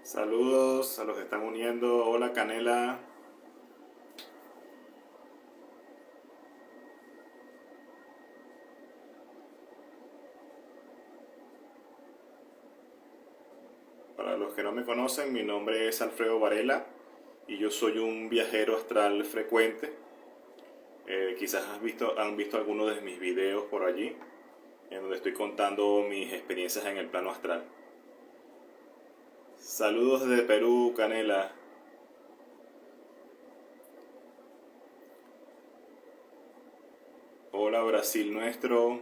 Saludos a los que están uniendo. Hola Canela. Para los que no me conocen, mi nombre es Alfredo Varela y yo soy un viajero astral frecuente. Quizás han visto algunos de mis videos por allí, en donde estoy contando mis experiencias en el plano astral. Saludos desde Perú, Canela. Hola Brasil nuestro.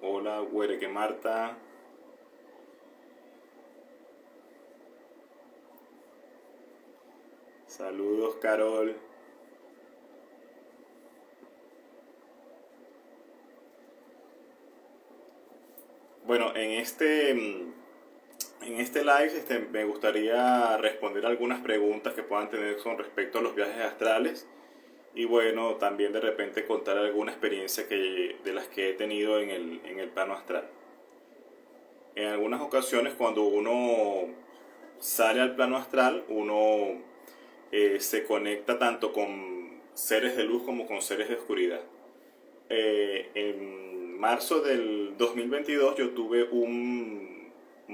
Hola Huereque Marta. Saludos Carol. Bueno, en este live me gustaría responder algunas preguntas que puedan tener con respecto a los viajes astrales y bueno, también de repente contar alguna experiencia de las que he tenido en el plano astral. En algunas ocasiones cuando uno sale al plano astral, uno se conecta tanto con seres de luz como con seres de oscuridad. En marzo del 2022 yo tuve un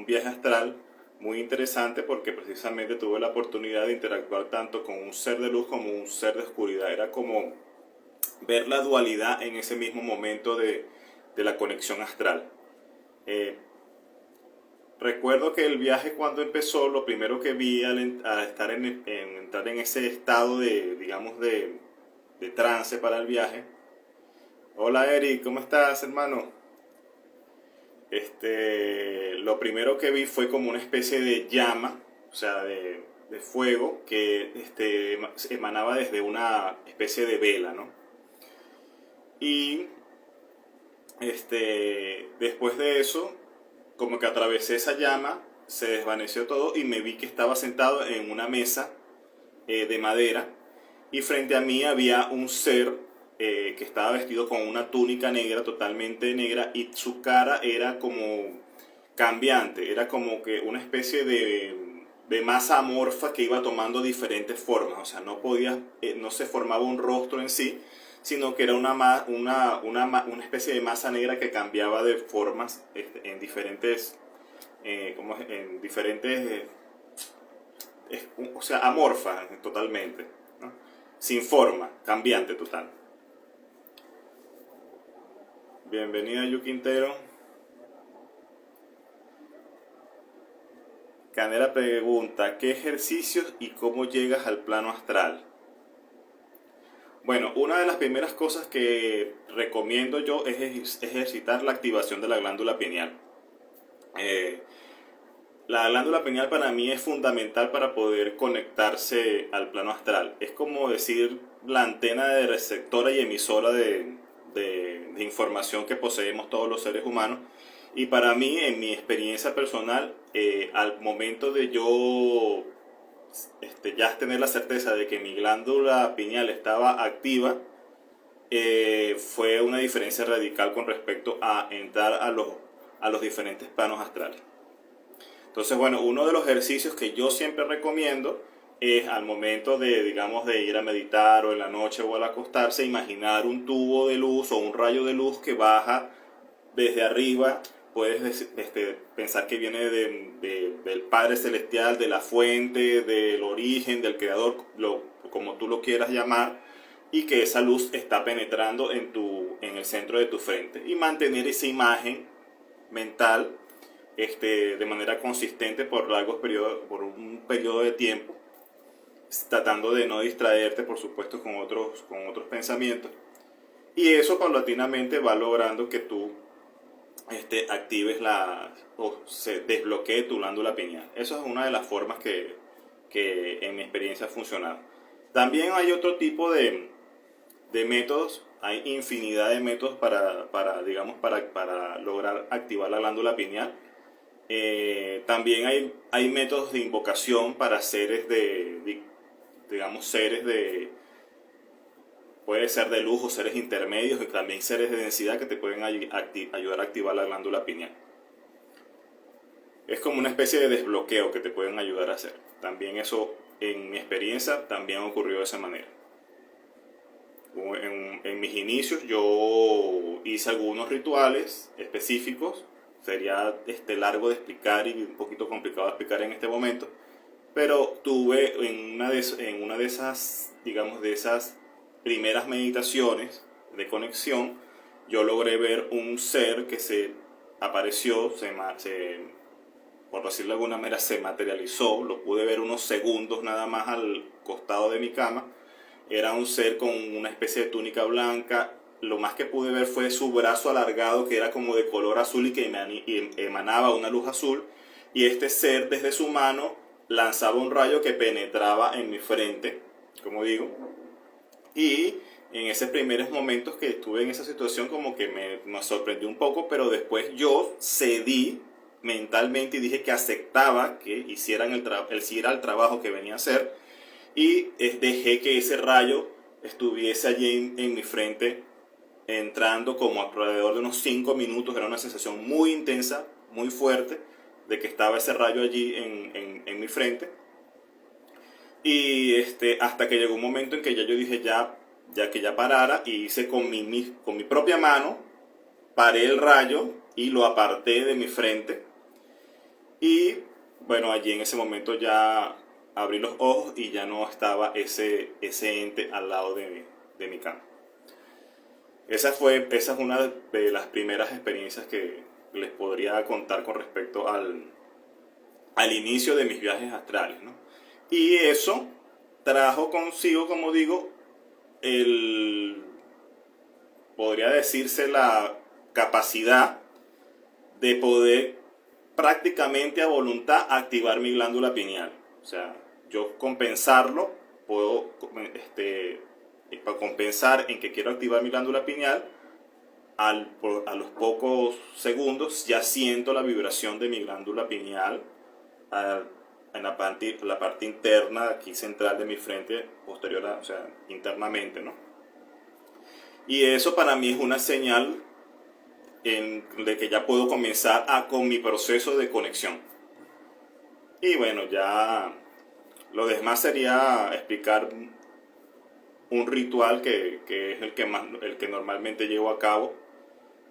viaje astral muy interesante porque precisamente tuve la oportunidad de interactuar tanto con un ser de luz como un ser de oscuridad. Era como ver la dualidad en ese mismo momento de la conexión astral. Eh, Recuerdo que el viaje cuando empezó, lo primero que vi al estar entrar en ese estado de, digamos, de trance para el viaje. Hola Eric, ¿cómo estás, hermano? Lo primero que vi fue como una especie de llama, o sea, de fuego que emanaba desde una especie de vela, ¿no? Y después de eso, como que atravesé esa llama, se desvaneció todo y me vi que estaba sentado en una mesa de madera y frente a mí había un ser que estaba vestido con una túnica negra, totalmente negra, y su cara era como cambiante, era como que una especie de masa amorfa que iba tomando diferentes formas, o sea, no se formaba un rostro en sí, sino que era una especie de masa negra que cambiaba de formas en diferentes, en diferentes, o sea, amorfa totalmente, ¿no? Sin forma, cambiante total. Bienvenida Yu Quintero. Canela pregunta, ¿qué ejercicios y cómo llegas al plano astral? Bueno, una de las primeras cosas que recomiendo yo es ejercitar la activación de la glándula pineal. Eh, la glándula pineal para mí es fundamental para poder conectarse al plano astral. Es como decir la antena de receptora y emisora de información que poseemos todos los seres humanos. Y para mí, en mi experiencia personal, al momento de yo ya tener la certeza de que mi glándula pineal estaba activa, fue una diferencia radical con respecto a entrar a los diferentes planos astrales. Entonces, bueno, uno de los ejercicios que yo siempre recomiendo es al momento de, digamos, de ir a meditar o en la noche o al acostarse, imaginar un tubo de luz o un rayo de luz que baja desde arriba. Puedes pensar que viene del Padre Celestial, de la fuente, del origen, del Creador, como tú lo quieras llamar, y que esa luz está penetrando en el centro de tu frente. Y mantener esa imagen mental de manera consistente por un periodo de tiempo, tratando de no distraerte, por supuesto, con otros pensamientos. Y eso paulatinamente va logrando que tú actives o se desbloquee tu glándula pineal. Eso es una de las formas que en mi experiencia ha funcionado. También hay otro tipo de métodos, hay infinidad de métodos digamos, para lograr activar la glándula pineal. También hay métodos de invocación para digamos, seres Puede ser de luz o seres intermedios y también seres de densidad que te pueden ayudar a activar la glándula pineal. Es como una especie de desbloqueo que te pueden ayudar a hacer. También eso, en mi experiencia, también ocurrió de esa manera. En mis inicios yo hice algunos rituales específicos. Sería largo de explicar y un poquito complicado de explicar en este momento. Pero tuve en una de esas, digamos, de esas primeras meditaciones de conexión, yo logré ver un ser que se apareció, por decirlo de alguna manera, se materializó. Lo pude ver unos segundos nada más al costado de mi cama. Era un ser con una especie de túnica blanca. Lo más que pude ver fue su brazo alargado, que era como de color azul y que emanaba una luz azul. Y este ser, desde su mano, lanzaba un rayo que penetraba en mi frente, como digo. Y en esos primeros momentos que estuve en esa situación, como que me sorprendió un poco, pero después yo cedí mentalmente y dije que aceptaba que hiciera el trabajo que venía a hacer, y dejé que ese rayo estuviese allí en mi frente, entrando como alrededor de unos 5 minutos. Era una sensación muy intensa, muy fuerte, de que estaba ese rayo allí en mi frente. Y hasta que llegó un momento en que ya yo dije ya que ya parara, y hice con mi propia mano, paré el rayo y lo aparté de mi frente. Y bueno, allí en ese momento ya abrí los ojos y ya no estaba ese ente al lado de mi cama. Esa es una de las primeras experiencias que les podría contar con respecto al inicio de mis viajes astrales, ¿no? Y eso trajo consigo, como digo, podría decirse, la capacidad de poder prácticamente a voluntad activar mi glándula pineal. O sea, yo compensarlo, puedo para compensar en que quiero activar mi glándula pineal, a los pocos segundos ya siento la vibración de mi glándula pineal en la parte interna, aquí central de mi frente, posterior o sea, internamente, ¿no? Y eso para mí es una señal de que ya puedo comenzar con mi proceso de conexión. Y bueno, ya lo demás sería explicar un ritual que es el que normalmente llevo a cabo,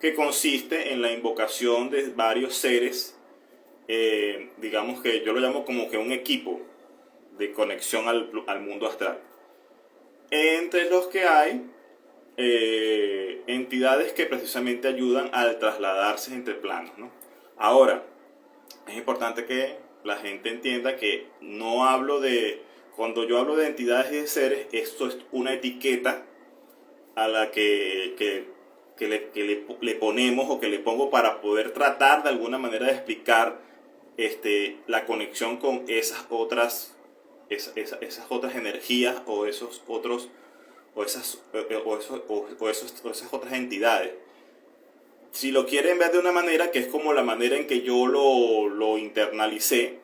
que consiste en la invocación de varios seres, digamos que yo lo llamo como que un equipo de conexión al mundo astral, entre los que hay entidades que precisamente ayudan al trasladarse entre planos, ¿no? Ahora, es importante que la gente entienda que no hablo cuando yo hablo de entidades y de seres, esto es una etiqueta a la que le ponemos o que le pongo para poder tratar de alguna manera de explicar la conexión con esas otras energías o esos otros o esas otras entidades. Si lo quieren ver de una manera que es como la manera en que yo lo internalicé,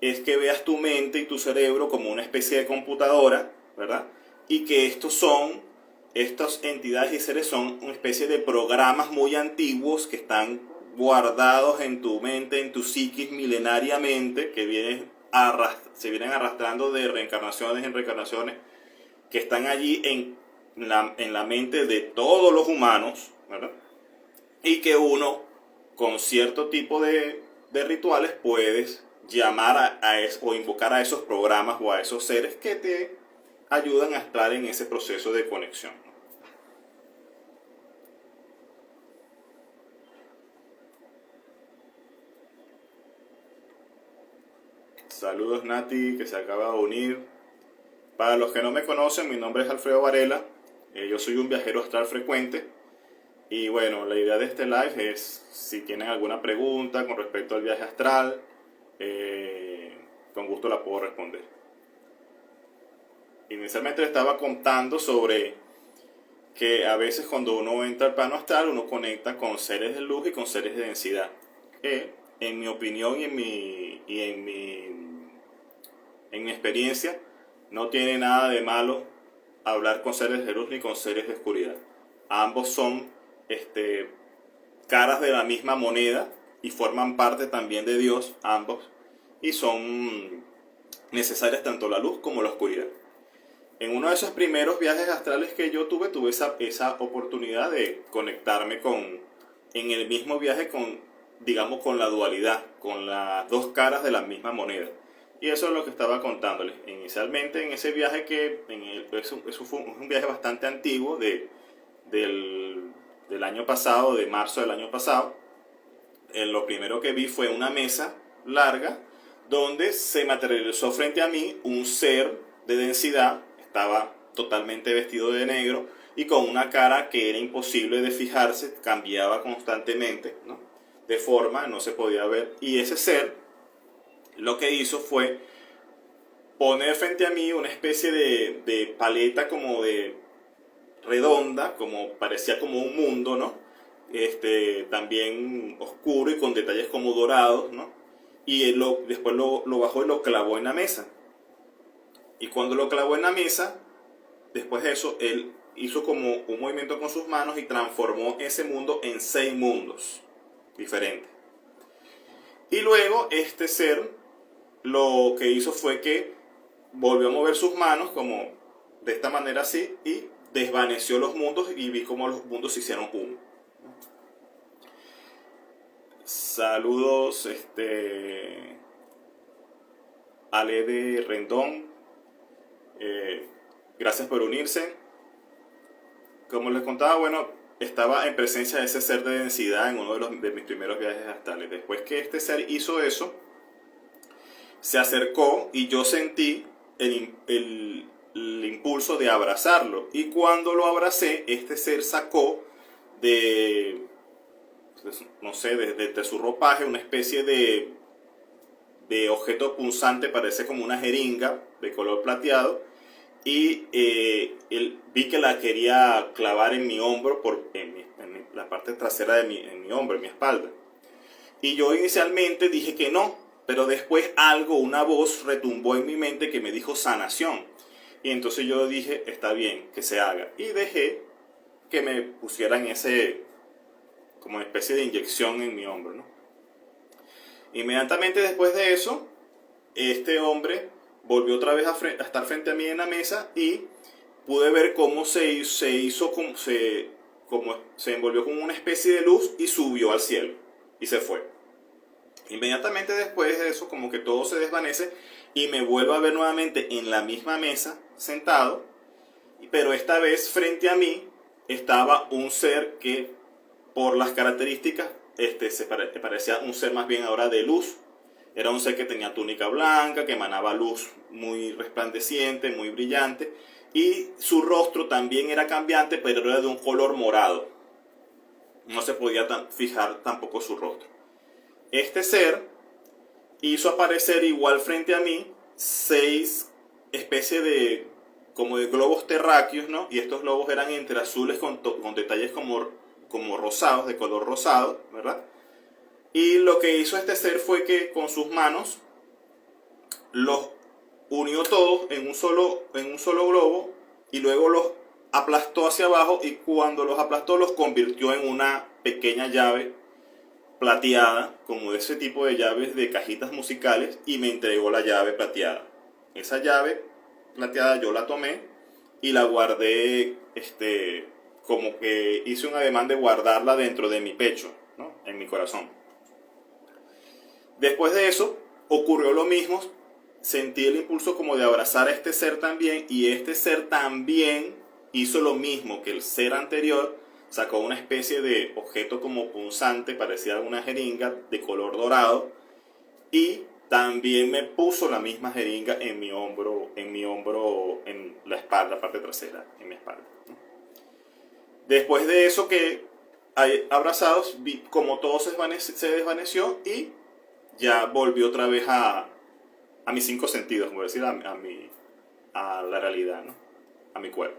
es que veas tu mente y tu cerebro como una especie de computadora, ¿verdad? Y que estas entidades y seres son una especie de programas muy antiguos que están guardados en tu mente, en tu psiquis milenariamente, que se vienen arrastrando de reencarnaciones en reencarnaciones, que están allí en la mente de todos los humanos, ¿verdad? Y que uno, con cierto tipo de rituales, puedes llamar o invocar a esos programas o a esos seres que te ayudan a estar en ese proceso de conexión. Saludos, Nati, que se acaba de unir. Para los que no me conocen, mi nombre es Alfredo Varela. Yo soy un viajero astral frecuente. Y bueno, la idea de este live es, si tienen alguna pregunta con respecto al viaje astral, con gusto la puedo responder. Inicialmente le estaba contando sobre que a veces cuando uno entra al plano astral, uno conecta con seres de luz y con seres de densidad. En mi opinión y en mi experiencia, no tiene nada de malo hablar con seres de luz ni con seres de oscuridad. Ambos son caras de la misma moneda y forman parte también de Dios, ambos, y son necesarias tanto la luz como la oscuridad. En uno de esos primeros viajes astrales que yo tuve esa oportunidad de conectarme en el mismo viaje digamos, con la dualidad, con las dos caras de la misma moneda. Y eso es lo que estaba contándoles. Inicialmente en ese viaje eso fue un viaje bastante antiguo del año pasado, de marzo del año pasado. Lo primero que vi fue una mesa larga donde se materializó frente a mí un ser de densidad. Estaba totalmente vestido de negro y con una cara que era imposible de fijarse, cambiaba constantemente, ¿no? De forma, no se podía ver. Y ese ser lo que hizo fue poner frente a mí una especie de paleta como de redonda, como parecía como un mundo, ¿no? También oscuro y con detalles como dorados, ¿no? Y él después lo bajó y lo clavó en la mesa. Y cuando lo clavó en la mesa, después de eso, él hizo como un movimiento con sus manos y transformó ese mundo en 6 mundos diferentes. Y luego este ser lo que hizo fue que volvió a mover sus manos como de esta manera así y desvaneció los mundos y vi cómo los mundos se hicieron uno. Saludos, Ale de Rendón. Gracias por unirse. Como les contaba, bueno, estaba en presencia de ese ser de densidad en uno de mis primeros viajes astrales. Después que este ser hizo eso, se acercó y yo sentí el impulso de abrazarlo. Y cuando lo abracé, este ser sacó no sé, de su ropaje una especie de objeto punzante, parece como una jeringa de color plateado. Y vi que la quería clavar en mi hombro, en la parte trasera en mi hombro, en mi espalda. Y yo inicialmente dije que no, pero después una voz retumbó en mi mente que me dijo sanación. Y entonces yo dije, está bien, que se haga. Y dejé que me pusieran como una especie de inyección en mi hombro, ¿no? Inmediatamente después de eso, este hombre volvió otra vez a estar frente a mí en la mesa y pude ver cómo se envolvió con una especie de luz y subió al cielo y se fue. Inmediatamente después de eso, como que todo se desvanece y me vuelvo a ver nuevamente en la misma mesa, sentado, pero esta vez frente a mí estaba un ser que por las características parecía un ser más bien ahora de luz. Era un ser que tenía túnica blanca, que emanaba luz muy resplandeciente, muy brillante, y su rostro también era cambiante, pero era de un color morado. No se podía fijar tampoco su rostro. Este ser hizo aparecer igual frente a mí 6 especies como de globos terráqueos, ¿no? Y estos globos eran entre azules con detalles como rosados, de color rosado, ¿verdad? Y lo que hizo este ser fue que con sus manos los unió todos en un solo globo y luego los aplastó hacia abajo, y cuando los aplastó los convirtió en una pequeña llave plateada, como de ese tipo de llaves de cajitas musicales, y me entregó la llave plateada. Esa llave plateada yo la tomé y la guardé, como que hice un ademán de guardarla dentro de mi pecho, ¿no? En mi corazón. Después de eso ocurrió lo mismo, sentí el impulso como de abrazar a este ser también, y este ser también hizo lo mismo que el ser anterior. Sacó una especie de objeto como punzante, parecía una jeringa de color dorado, y también me puso la misma jeringa en mi hombro, en la espalda, parte trasera, en mi espalda. Después de eso que abrazados, vi como todo se desvaneció y ya volví otra vez a mis 5 sentidos, como decir, a la realidad, ¿no? A mi cuerpo.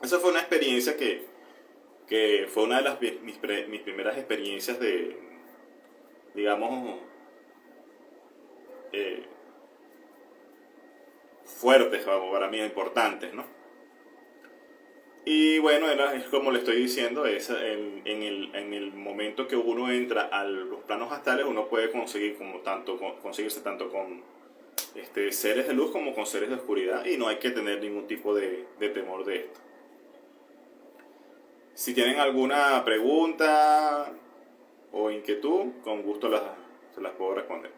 Esa fue una experiencia que fue una de mis primeras experiencias digamos, fuertes para mí, importantes, ¿no? Y bueno, es como le estoy diciendo, es en el momento que uno entra a los planos astrales, uno puede conseguir como conseguirse tanto con seres de luz como con seres de oscuridad, y no hay que tener ningún tipo de temor de esto. Si tienen alguna pregunta o inquietud, con gusto se las puedo responder.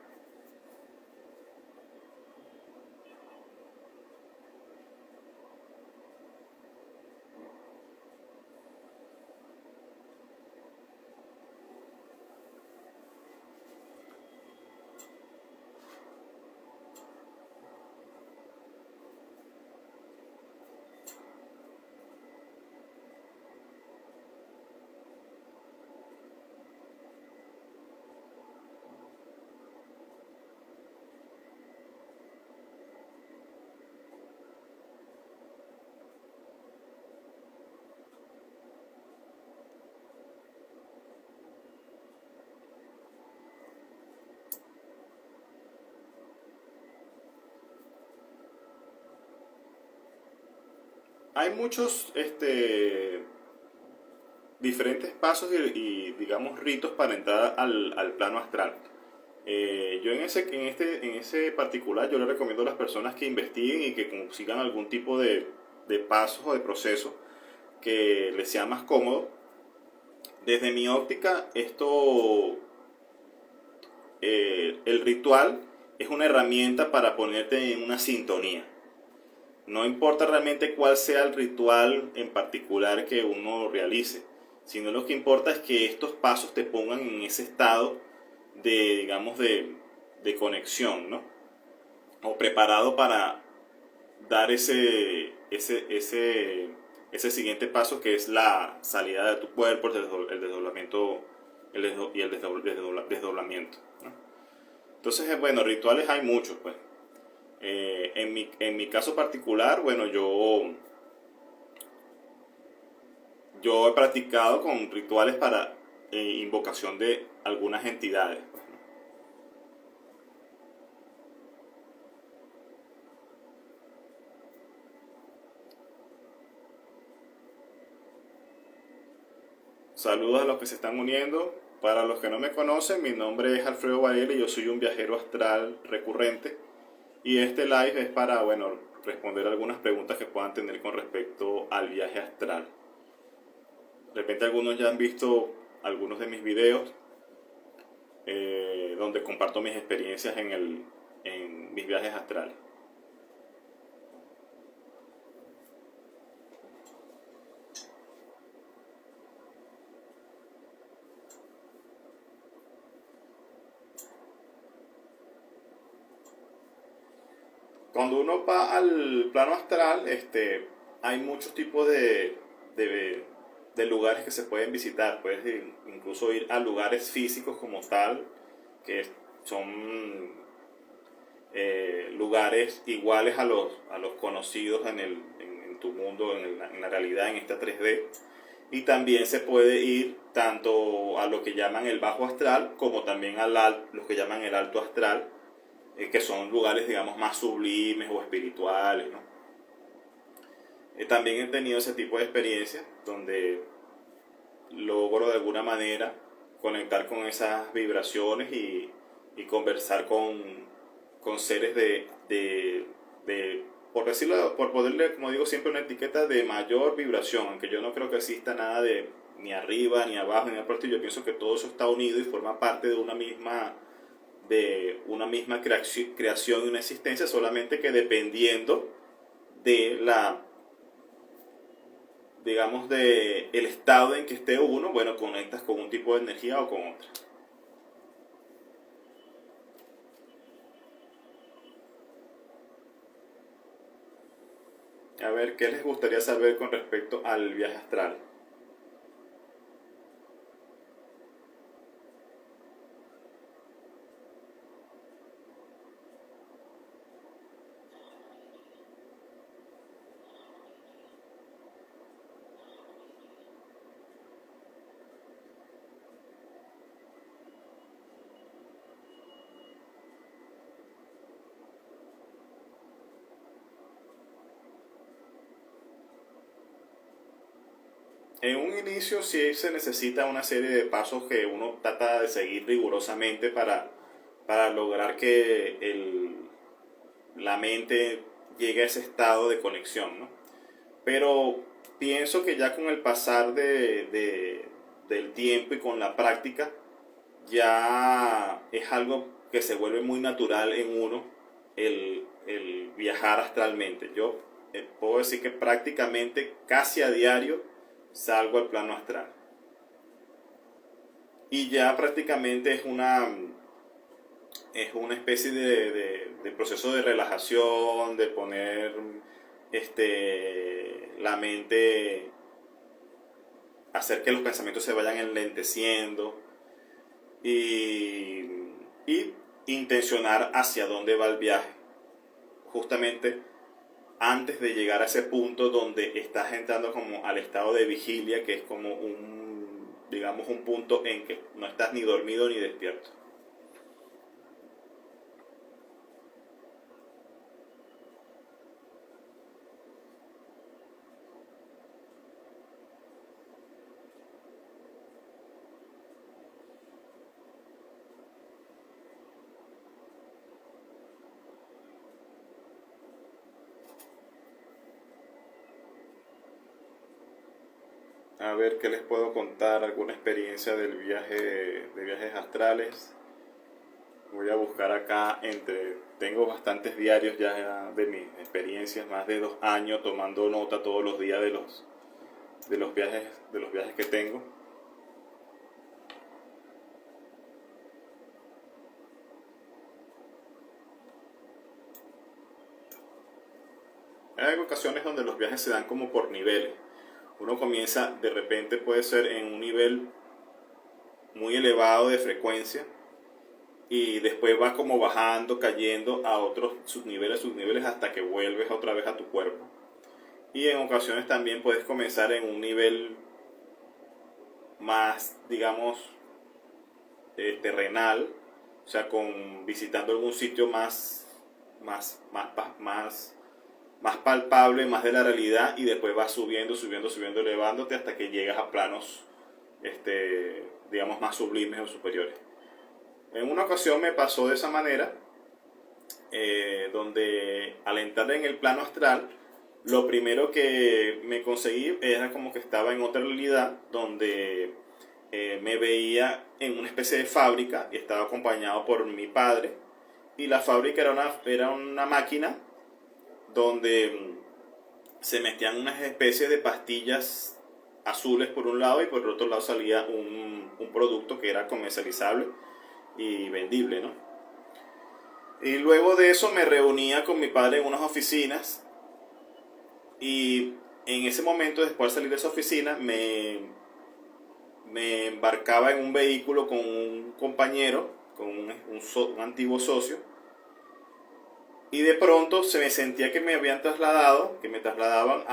Hay muchos diferentes pasos digamos ritos para entrar al plano astral. Yo en ese particular, yo le recomiendo a las personas que investiguen y que consigan algún tipo de pasos o de proceso que les sea más cómodo. Desde mi óptica, el ritual es una herramienta para ponerte en una sintonía. No importa realmente cuál sea el ritual en particular que uno realice, sino lo que importa es que estos pasos te pongan en ese estado digamos, de conexión, ¿no? O preparado para dar ese siguiente paso, que es la salida de tu cuerpo, el desdoblamiento y el desdoblamiento, ¿no? Entonces, bueno, rituales hay muchos, pues. En mi caso particular, bueno, yo he practicado con rituales para invocación de algunas entidades, pues, ¿no? Saludos a los que se están uniendo. Para los que no me conocen, mi nombre es Alfredo Varela y yo soy un viajero astral recurrente. Y este live es para, bueno, responder algunas preguntas que puedan tener con respecto al viaje astral. De repente algunos ya han visto algunos de mis videos donde comparto mis experiencias en mis viajes astrales. Cuando uno va al plano astral, hay muchos tipos de, de lugares que se pueden visitar. Puedes incluso ir a lugares físicos como tal, que son lugares iguales a los conocidos en tu mundo, en la realidad, en esta 3D. Y también se puede ir tanto a lo que llaman el bajo astral, como también lo que llaman el alto astral, que son lugares, digamos, más sublimes o espirituales, ¿no? También he tenido ese tipo de experiencias donde logro de alguna manera conectar con esas vibraciones y conversar con seres por decirlo, por ponerle, como digo siempre, una etiqueta de mayor vibración, aunque yo no creo que exista nada de ni arriba, ni abajo, ni aparte. Yo pienso que todo eso está unido y forma parte de una misma creación y una existencia, solamente que dependiendo de digamos, de el estado en que esté uno, bueno, conectas con un tipo de energía o con otra. A ver, ¿qué les gustaría saber con respecto al viaje astral? En un inicio sí se necesita una serie de pasos que uno trata de seguir rigurosamente para lograr que la mente llegue a ese estado de conexión, ¿no? Pero pienso que ya con el pasar del tiempo y con la práctica, ya es algo que se vuelve muy natural en uno el viajar astralmente. Yo puedo decir que prácticamente casi a diario salgo al plano astral. Y ya prácticamente es una especie de proceso de relajación, de poner la mente, hacer que los pensamientos se vayan enlenteciendo y, y intencionar hacia dónde va el viaje. Justamente antes de llegar a ese punto donde estás entrando como al estado de vigilia, que es como digamos, un punto en que no estás ni dormido ni despierto. A ver qué les puedo contar, alguna experiencia del viaje, de viajes astrales. Voy a buscar acá tengo bastantes diarios ya de mis experiencias, más de 2 años tomando nota todos los días de los viajes que tengo. Hay ocasiones donde los viajes se dan como por niveles. Uno comienza de repente, puede ser en un nivel muy elevado de frecuencia, y después va como bajando, cayendo a otros subniveles hasta que vuelves otra vez a tu cuerpo. Y en ocasiones también puedes comenzar en un nivel más, digamos, terrenal, o sea, visitando algún sitio más palpable, más de la realidad, y después vas subiendo, elevándote hasta que llegas a planos, digamos, más sublimes o superiores. En una ocasión me pasó de esa manera, donde al entrar en el plano astral, lo primero que me conseguí era como que estaba en otra realidad, donde me veía en una especie de fábrica y estaba acompañado por mi padre. Y la fábrica era una máquina donde se metían unas especies de pastillas azules por un lado, y por el otro lado salía un producto que era comercializable y vendible, ¿no? Y luego de eso me reunía con mi padre en unas oficinas, y en ese momento, después de salir de esa oficina, me embarcaba en un vehículo con un compañero, con un antiguo socio, y de pronto se me sentía que me trasladaban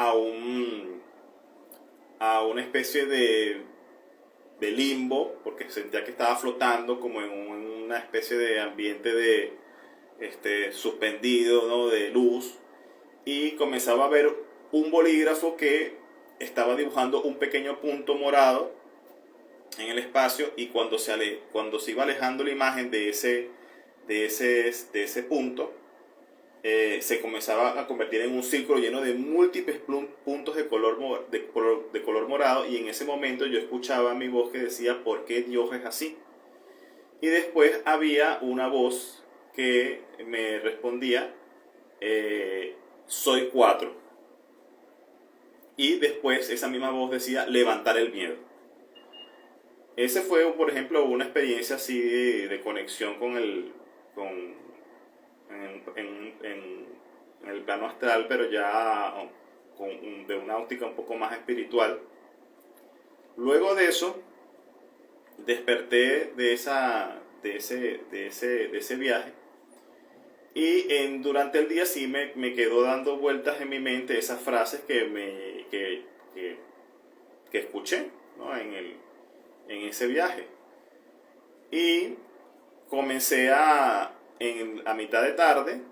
a una especie de limbo, porque sentía que estaba flotando como en una especie de ambiente suspendido, ¿no? De luz, y comenzaba a ver un bolígrafo que estaba dibujando un pequeño punto morado en el espacio, y cuando se iba alejando la imagen de ese punto, se comenzaba a convertir en un círculo lleno de múltiples puntos de color morado, y en ese momento yo escuchaba mi voz que decía: ¿por qué Dios es así? Y después había una voz que me respondía: soy 4. Y después esa misma voz decía: levantar el miedo. Ese fue, por ejemplo, una experiencia así de conexión en el plano astral, pero ya de una óptica un poco más espiritual. Luego de eso, desperté de ese viaje, y durante el día sí me quedó dando vueltas en mi mente esas frases que escuché, ¿no? En ese viaje. Y comencé a mitad de tarde,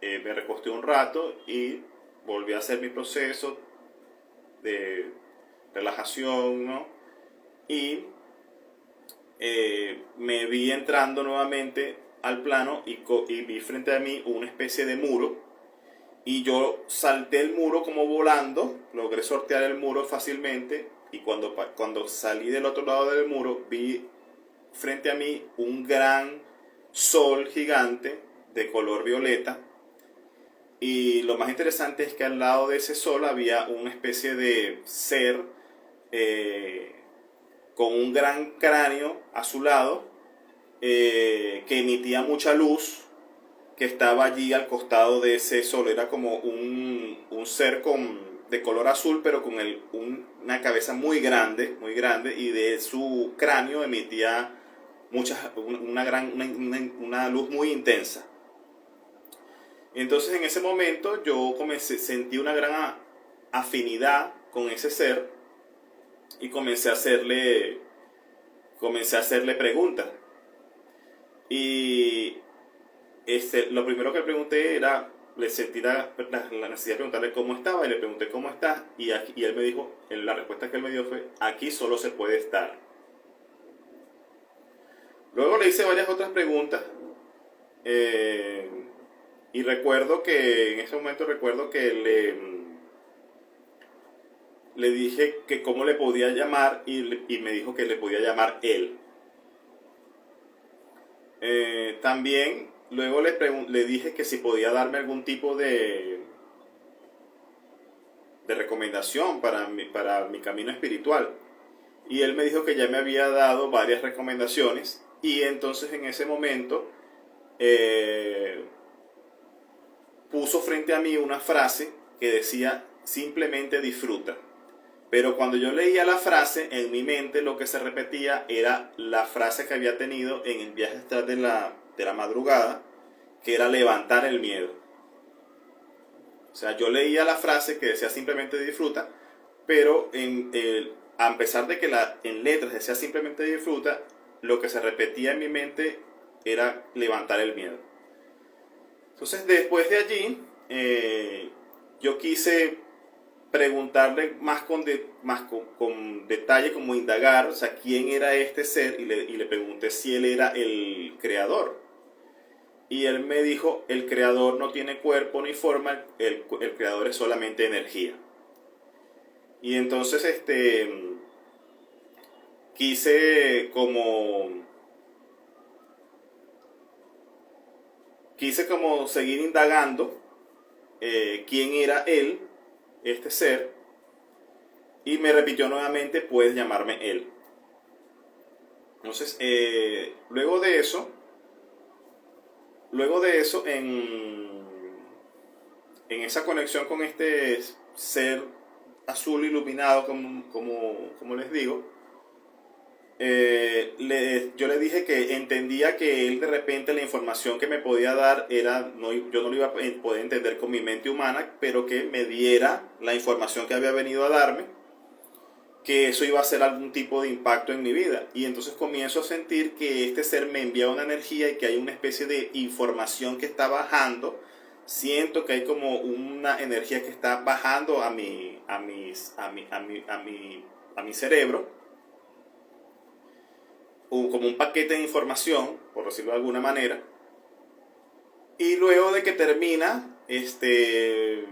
me recosté un rato y volví a hacer mi proceso de relajación, ¿no? Y me vi entrando nuevamente al plano y vi frente a mí una especie de muro. Y yo salté el muro como volando, logré sortear el muro fácilmente. Y cuando salí del otro lado del muro, vi frente a mí un gran sol gigante de color violeta. Y lo más interesante es que al lado de ese sol había una especie de ser con un gran cráneo a su lado, que emitía mucha luz, que estaba allí al costado de ese sol. Era como un ser de color azul, pero con una cabeza muy grande, y de su cráneo emitía una luz muy intensa. Entonces en ese momento yo sentí una gran afinidad con ese ser y comencé a hacerle preguntas. Y lo primero que le pregunté era, le sentí la necesidad de preguntarle cómo estaba, y le pregunté cómo estás, y él me dijo, la respuesta que él me dio fue: aquí solo se puede estar. Luego le hice varias otras preguntas, y en ese momento recuerdo que le dije que cómo le podía llamar, y me dijo que le podía llamar él. También luego le dije que si podía darme algún tipo de recomendación para mi camino espiritual. Y él me dijo que ya me había dado varias recomendaciones. Y entonces en ese momento puso frente a mí una frase que decía: simplemente disfruta. Pero cuando yo leía la frase, en mi mente lo que se repetía era la frase que había tenido en el viaje astral de la madrugada, que era levantar el miedo. O sea, yo leía la frase que decía simplemente disfruta, pero a pesar de que en letras decía simplemente disfruta, lo que se repetía en mi mente era levantar el miedo. Entonces, después de allí, yo quise preguntarle más con detalle, como indagar, o sea, quién era este ser, y le pregunté si él era el creador. Y él me dijo: el creador no tiene cuerpo ni forma, el creador es solamente energía. Y entonces quise como seguir indagando quién era él, este ser, y me repitió nuevamente: puedes llamarme él. Entonces, luego de eso, en esa conexión con este ser azul iluminado, como les digo, yo le dije que entendía que él, de repente, la información que me podía dar yo no lo iba a poder entender con mi mente humana, pero que me diera la información que había venido a darme, que eso iba a hacer algún tipo de impacto en mi vida. Y entonces comienzo a sentir que este ser me envía una energía y que hay una especie de información que está bajando. Siento que hay como una energía que está bajando a mi cerebro, como un paquete de información, por decirlo de alguna manera. Y luego de que termina ese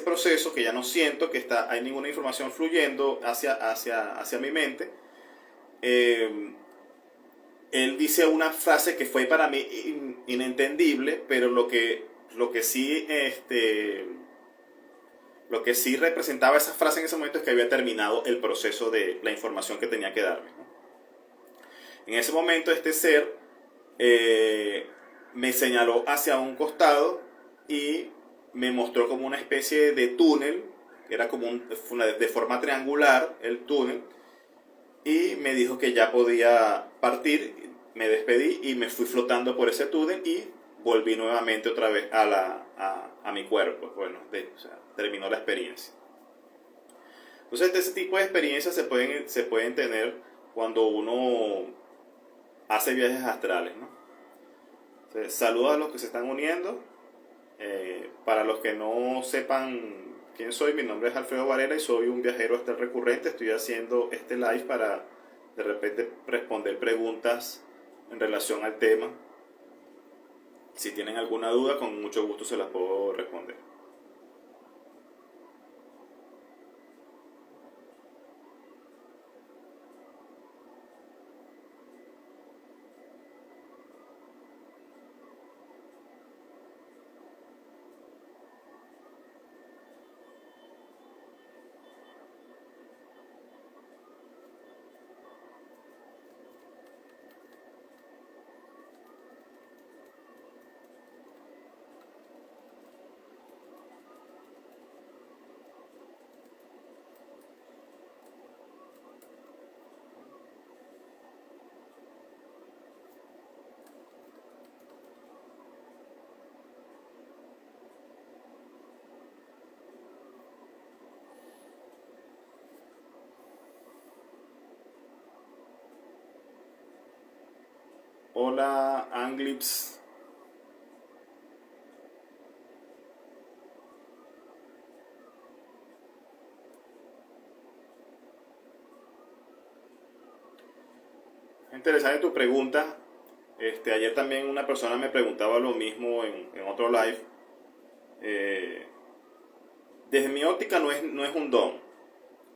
proceso, que ya no siento que hay ninguna información fluyendo hacia mi mente, él dice una frase que fue para mí inentendible, pero lo que sí representaba esa frase en ese momento es que había terminado el proceso de la información que tenía que darme, ¿no? En ese momento este ser me señaló hacia un costado y me mostró como una especie de túnel, que era como de forma triangular el túnel, y me dijo que ya podía partir. Me despedí y me fui flotando por ese túnel y volví nuevamente otra vez a mi cuerpo. Bueno, terminó la experiencia. Entonces, ese tipo de experiencias se pueden tener cuando uno hace viajes astrales, ¿no? Entonces, saludos a los que se están uniendo. Para los que no sepan ¿Quién soy? Mi nombre es Alfredo Varela y soy un viajero astral recurrente. Estoy haciendo este live para de repente responder preguntas en relación al tema. Si tienen alguna duda, con mucho gusto se las puedo responder. Hola, Anglips. Interesante tu pregunta. Ayer también una persona me preguntaba lo mismo en otro live. Eh, Desde mi óptica no es un don.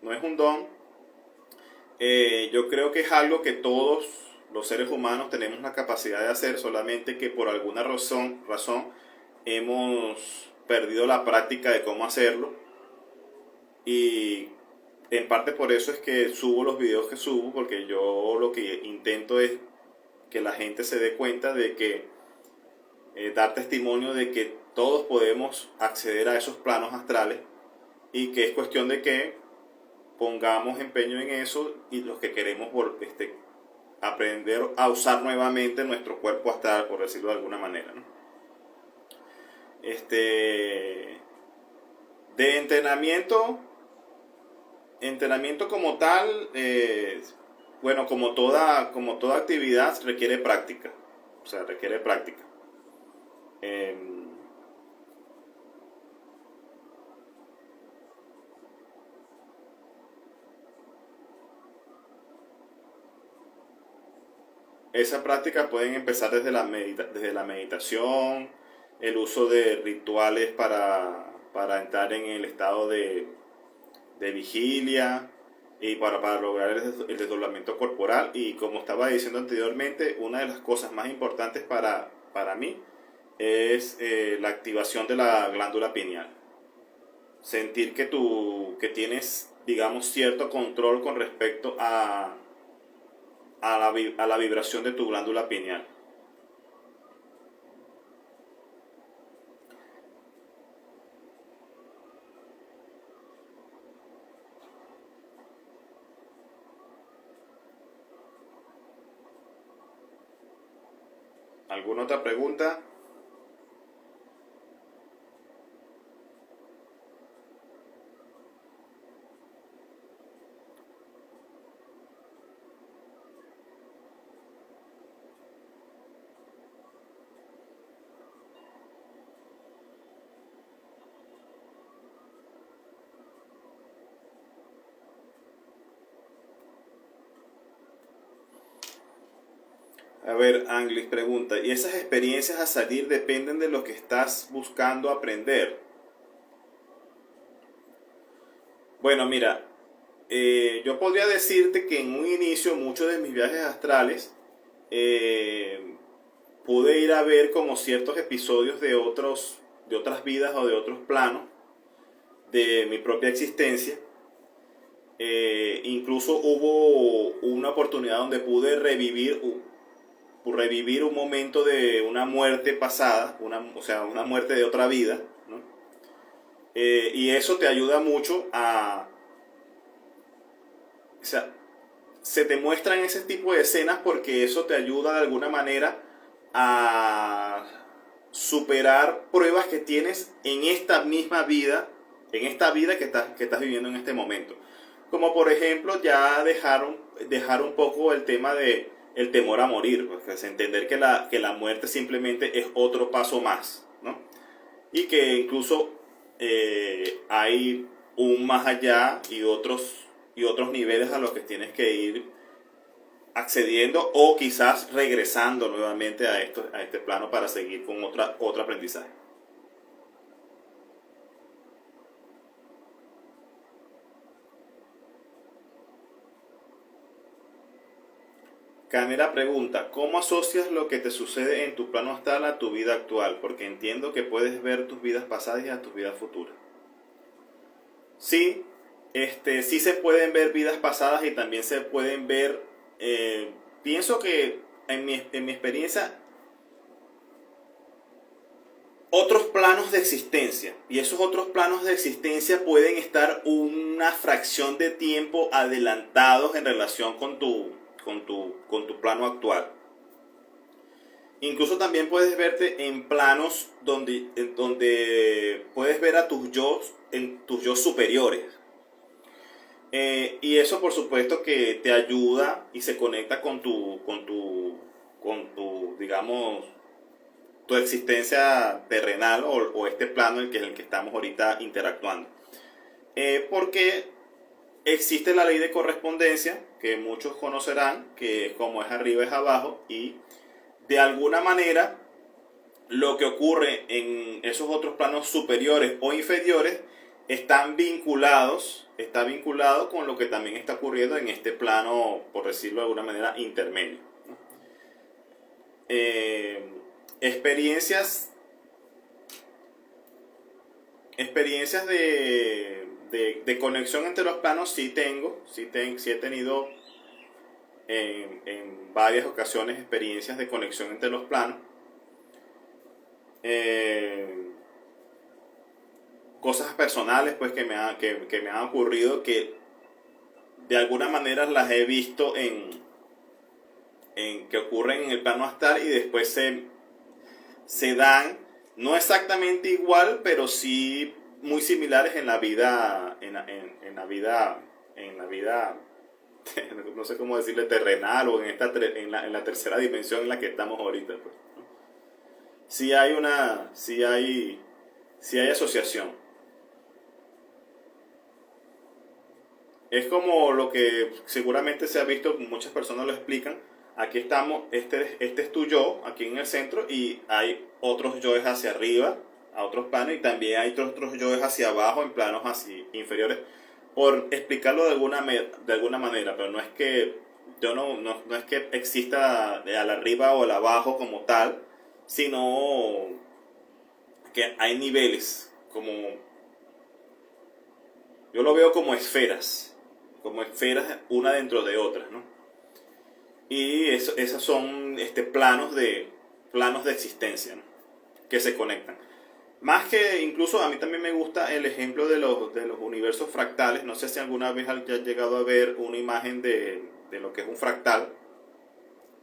No es un don. Yo creo que es algo que todos los seres humanos tenemos la capacidad de hacer, solamente que por alguna razón hemos perdido la práctica de cómo hacerlo. Y en parte por eso es que subo los videos que subo, porque yo lo que intento es que la gente se dé cuenta de que dar testimonio de que todos podemos acceder a esos planos astrales y que es cuestión de que pongamos empeño en eso y los que queremos aprender a usar nuevamente nuestro cuerpo astral, por decirlo de alguna manera, ¿no? De entrenamiento como tal, bueno, como toda actividad requiere práctica, o sea, requiere práctica. Esa práctica pueden empezar desde la meditación, el uso de rituales para entrar en el estado de vigilia y para lograr el desdoblamiento corporal. Y como estaba diciendo anteriormente, una de las cosas más importantes para mí es la activación de la glándula pineal. Sentir que tienes, digamos, cierto control con respecto a la vibración de tu glándula pineal. ¿Alguna otra pregunta? A ver, Anglis pregunta, ¿y esas experiencias a salir dependen de lo que estás buscando aprender? Bueno, mira, yo podría decirte que en un inicio muchos de mis viajes astrales eh, pude ir a ver como ciertos episodios de otras vidas o de otros planos de mi propia existencia. Incluso hubo una oportunidad donde pude revivir un momento de una muerte pasada, o sea, una muerte de otra vida, ¿no? Y eso te ayuda mucho o sea, se te muestran ese tipo de escenas porque eso te ayuda de alguna manera a superar pruebas que tienes en esta misma vida, en esta vida que estás viviendo en este momento. Como por ejemplo, ya dejar un poco el tema de el temor a morir, pues, entender que la muerte simplemente es otro paso más, ¿no? Y que incluso hay un más allá y otros niveles a los que tienes que ir accediendo o quizás regresando nuevamente a este plano para seguir con otro aprendizaje. Canela pregunta, ¿cómo asocias lo que te sucede en tu plano astral a tu vida actual? Porque entiendo que puedes ver tus vidas pasadas y a tus vidas futuras. Sí, sí se pueden ver vidas pasadas y también se pueden ver, pienso que en mi experiencia, otros planos de existencia. Y esos otros planos de existencia pueden estar una fracción de tiempo adelantados en relación con tu plano actual. Incluso también puedes verte en planos donde puedes ver a tus yo superiores. Y eso por supuesto que te ayuda y se conecta con tu digamos, tu existencia terrenal o este plano en el que estamos ahorita interactuando. Porque existe la ley de correspondencia, que muchos conocerán, que como es arriba es abajo, y de alguna manera lo que ocurre en esos otros planos superiores o inferiores está vinculado con lo que también está ocurriendo en este plano, por decirlo de alguna manera, intermedio. Experiencias de conexión entre los planos sí he tenido en varias ocasiones experiencias de conexión entre los planos. Cosas personales pues que me han ocurrido que de alguna manera las he visto que ocurren en el plano astral y después se dan no exactamente igual, pero sí muy similares en la vida no sé cómo decirle, terrenal o en la tercera dimensión en la que estamos ahorita, pues. Sí hay asociación. Es como lo que seguramente se ha visto, muchas personas lo explican. Aquí estamos, este es tu yo, aquí en el centro, y hay otros yoes hacia arriba, a otros planos, y también hay otros yoes hacia abajo, en planos así inferiores, por explicarlo de alguna manera, pero no es que no es que exista al arriba o al abajo como tal, sino que hay niveles, como yo lo veo como esferas una dentro de otra, ¿no? Y esos son planos de existencia, ¿no? Que se conectan. Más que incluso a mí también me gusta el ejemplo de los universos fractales. No sé si alguna vez has llegado a ver una imagen de lo que es un fractal,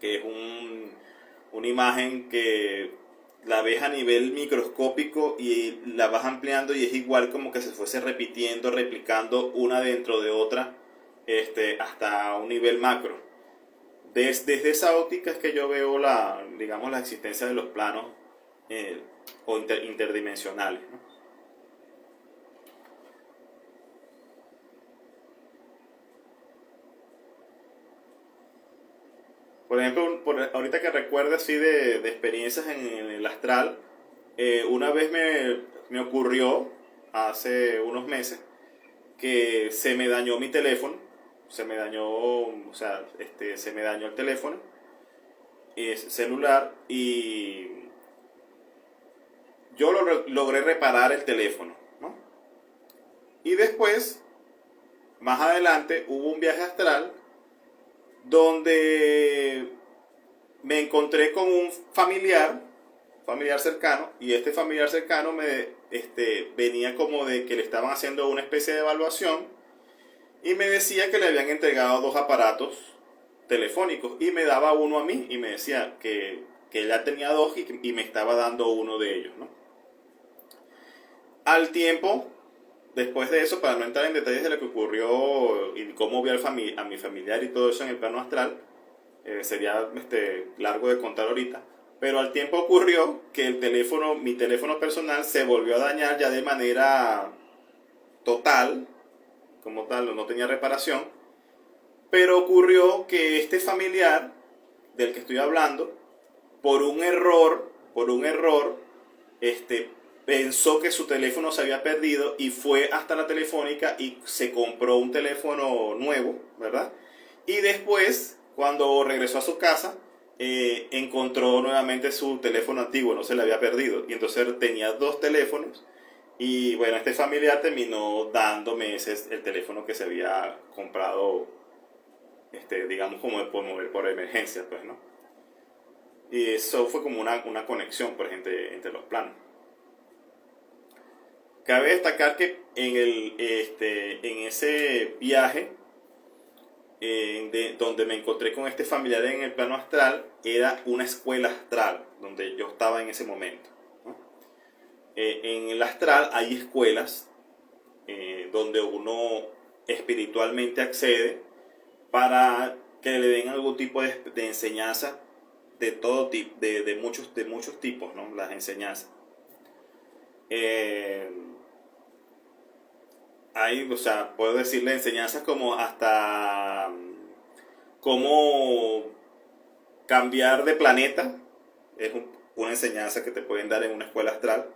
que es una imagen que la ves a nivel microscópico y la vas ampliando y es igual como que se fuese repitiendo, replicando una dentro de otra, hasta un nivel macro. Desde esa óptica es que yo veo la existencia de los planos o interdimensionales, ¿no? Por ejemplo, ahorita que recuerdo así de experiencias en el astral, una vez me ocurrió hace unos meses que se me dañó mi teléfono, se me dañó el teléfono celular y yo logré reparar el teléfono, ¿no? Y después, más adelante, hubo un viaje astral donde me encontré con un familiar cercano, y este familiar cercano venía como de que le estaban haciendo una especie de evaluación y me decía que le habían entregado 2 aparatos telefónicos y me daba uno a mí y me decía que ella tenía 2 y me estaba dando uno de ellos, ¿no? Al tiempo, después de eso, para no entrar en detalles de lo que ocurrió y cómo vi a mi familiar y todo eso en el plano astral, sería largo de contar ahorita, Pero al tiempo ocurrió que mi teléfono personal se volvió a dañar ya de manera total, como tal, no tenía reparación. Pero ocurrió que este familiar del que estoy hablando, por un error, este, pensó que su teléfono se había perdido y fue hasta la telefónica y se compró un teléfono nuevo, ¿verdad? Y después, cuando regresó a su casa, encontró nuevamente su teléfono antiguo, no se le había perdido. Y entonces tenía dos teléfonos. Y bueno, este familiar terminó dándome el teléfono que se había comprado, digamos, como por emergencia, pues, ¿no? Y eso fue como una conexión, por ejemplo, entre los planos. Cabe destacar que en ese viaje, donde me encontré con este familiar en el plano astral, era una escuela astral donde yo estaba en ese momento, ¿no? En el astral hay escuelas donde uno espiritualmente accede para que le den algún tipo de enseñanza de todo tipo, de muchos tipos, ¿no? Las enseñanzas. Eh, o sea, puedo decirle enseñanzas como hasta cómo cambiar de planeta, es una enseñanza que te pueden dar en una escuela astral,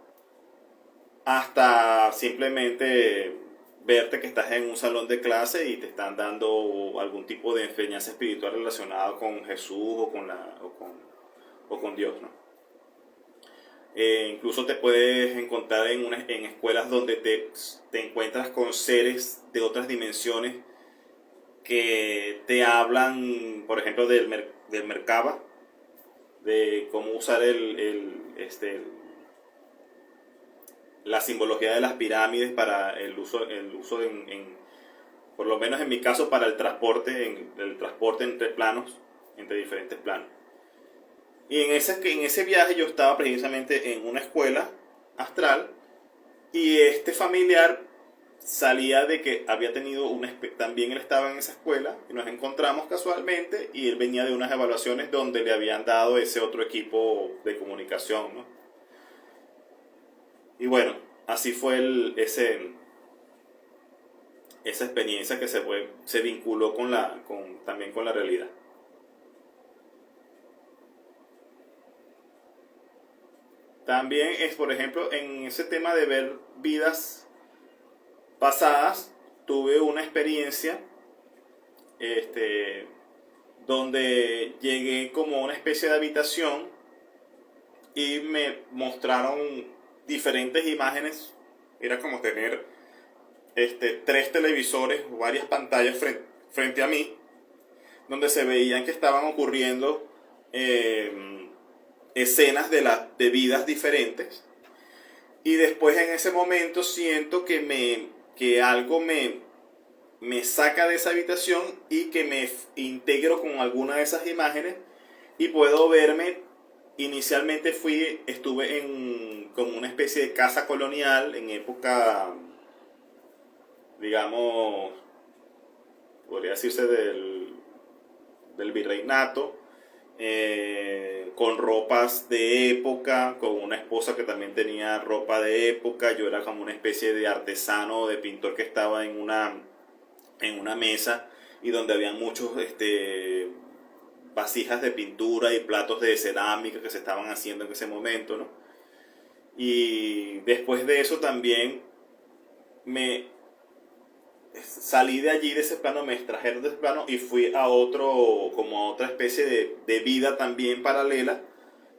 hasta simplemente verte que estás en un salón de clase y te están dando algún tipo de enseñanza espiritual relacionada con Jesús o con Dios, ¿no? Incluso te puedes encontrar en escuelas donde te encuentras con seres de otras dimensiones que te hablan, por ejemplo, del Merkaba, de cómo usar la simbología de las pirámides para el uso por lo menos en mi caso, para el transporte entre planos, entre diferentes planos. Y en ese viaje yo estaba precisamente en una escuela astral y este familiar salía de que había tenido también él estaba en esa escuela y nos encontramos casualmente y él venía de unas evaluaciones donde le habían dado ese otro equipo de comunicación, ¿no? Y bueno, así fue esa experiencia que se vinculó también con la realidad. También es, por ejemplo, en ese tema de ver vidas pasadas, tuve una experiencia donde llegué como a una especie de habitación y me mostraron diferentes imágenes. Era como tener tres televisores o varias pantallas frente a mí, donde se veían que estaban ocurriendo escenas de vidas diferentes. Y después en ese momento siento que algo me saca de esa habitación y que me integro con alguna de esas imágenes y puedo verme. Inicialmente estuve como una especie de casa colonial en época, digamos, podría decirse del virreinato, con ropas de época, con una esposa que también tenía ropa de época. Yo era como una especie de artesano, de pintor que estaba en una mesa y donde había muchos vasijas de pintura y platos de cerámica que se estaban haciendo en ese momento, ¿no? Y después de eso también me salí de allí, de ese plano, me extrajeron de ese plano y fui a otra especie de vida también paralela,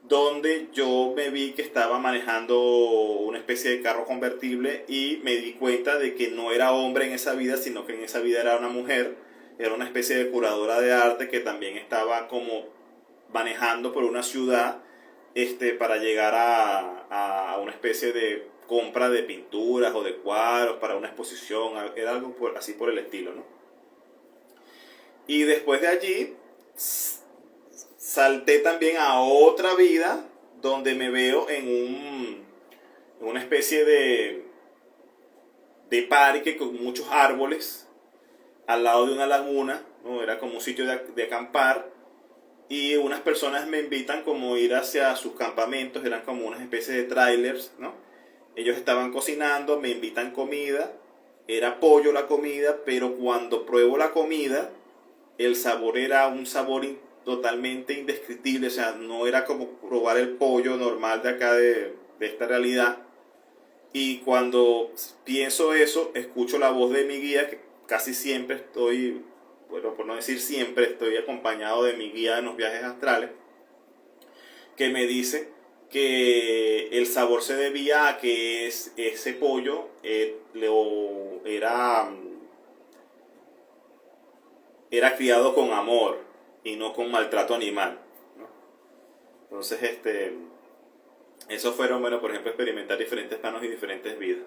donde yo me vi que estaba manejando una especie de carro convertible y me di cuenta de que no era hombre en esa vida, sino que en esa vida era una mujer. Era una especie de curadora de arte que también estaba como manejando por una ciudad para llegar a una especie de compra de pinturas o de cuadros para una exposición. Era algo así por el estilo, ¿no? Y después de allí salté también a otra vida donde me veo en una especie de parque con muchos árboles al lado de una laguna, ¿no? Era como un sitio de acampar y unas personas me invitan como ir hacia sus campamentos, eran como una especie de trailers, ¿no? Ellos estaban cocinando, me invitan comida, era pollo la comida, pero cuando pruebo la comida, el sabor era un sabor totalmente indescriptible, o sea, no era como probar el pollo normal de acá de esta realidad. Y cuando pienso eso, escucho la voz de mi guía, que casi siempre estoy, bueno, por no decir siempre, estoy acompañado de mi guía en los viajes astrales, que me dice que el sabor se debía a que ese pollo era criado con amor y no con maltrato animal, ¿no? Entonces, eso fueron, bueno, por ejemplo, experimentar diferentes planos y diferentes vidas.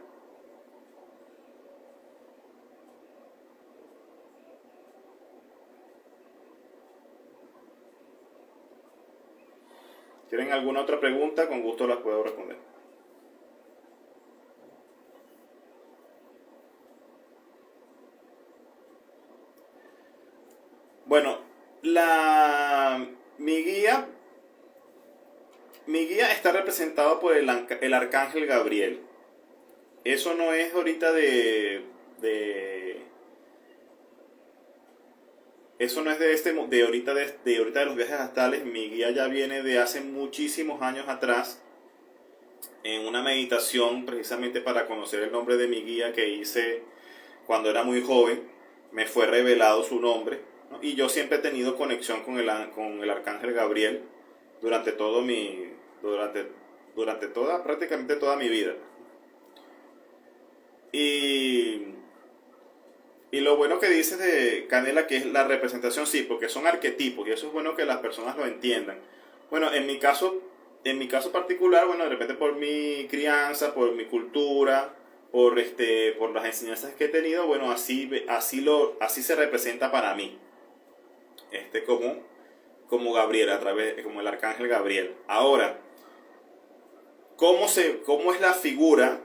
¿Tienen alguna otra pregunta? Con gusto las puedo responder. Bueno, la, mi guía, mi guía está representado por el arcángel Gabriel. Eso no es ahorita de eso no es de ahorita de los viajes astrales. Mi guía ya viene de hace muchísimos años atrás en una meditación precisamente para conocer el nombre de mi guía que hice cuando era muy joven. Me fue revelado su nombre, ¿no? Y yo siempre he tenido conexión con el arcángel Gabriel durante todo mi durante durante toda prácticamente toda mi vida. Y Y lo bueno que dices de Canela, que es la representación, sí, porque son arquetipos y eso es bueno que las personas lo entiendan. Bueno, en mi caso particular, bueno, de repente por mi crianza, por mi cultura, por las enseñanzas que he tenido, bueno, así se representa para mí, como, como Gabriel, como el arcángel Gabriel. Ahora, cómo es la figura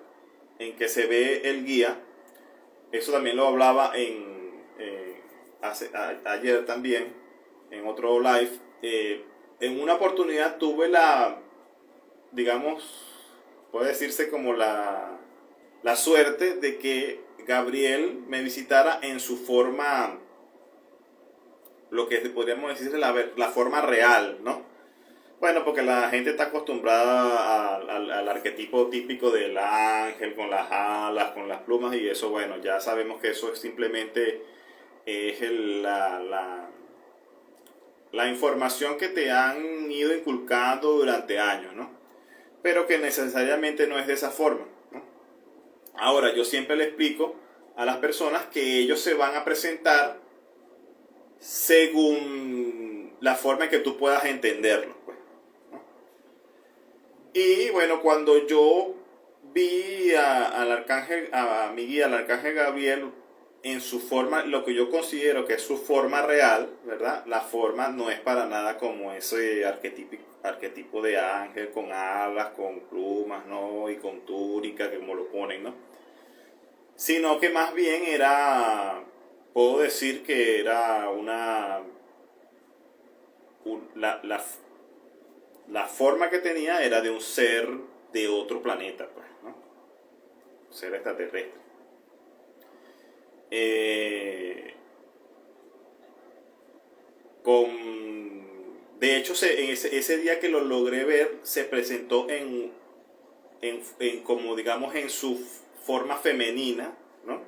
en que se ve el guía? Eso también lo hablaba ayer también, en otro live. En una oportunidad tuve digamos, puede decirse como la suerte de que Gabriel me visitara en su forma, lo que podríamos decir la forma real, ¿no? Bueno, porque la gente está acostumbrada al arquetipo típico del ángel con las alas, con las plumas y eso, bueno, ya sabemos que eso es simplemente es la información que te han ido inculcando durante años, ¿no? Pero que necesariamente no es de esa forma, ¿no? Ahora, yo siempre le explico a las personas que ellos se van a presentar según la forma en que tú puedas entenderlo, pues. Y bueno, cuando yo vi a mi guía, al arcángel Gabriel, en su forma, lo que yo considero que es su forma real, ¿verdad? La forma no es para nada como ese arquetipo de ángel con alas, con plumas, ¿no? Y con túnica, como lo ponen, ¿no? Sino que más bien puedo decir que era un- la forma que tenía era de un ser de otro planeta, pues, ¿no? Un ser extraterrestre. Eh, de hecho, en ese día que lo logré ver, se presentó como digamos en su forma femenina, ¿no?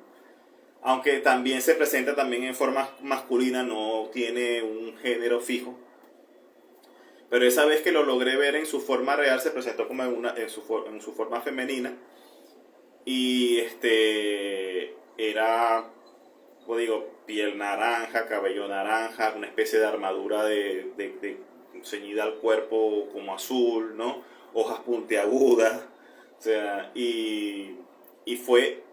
Aunque también se presenta también en forma masculina, no tiene un género fijo. Pero esa vez que lo logré ver en su forma real, se presentó como en su forma femenina. Y era, como digo, piel naranja, cabello naranja, una especie de armadura ceñida al cuerpo como azul, ¿no? Hojas puntiagudas. O sea, y fue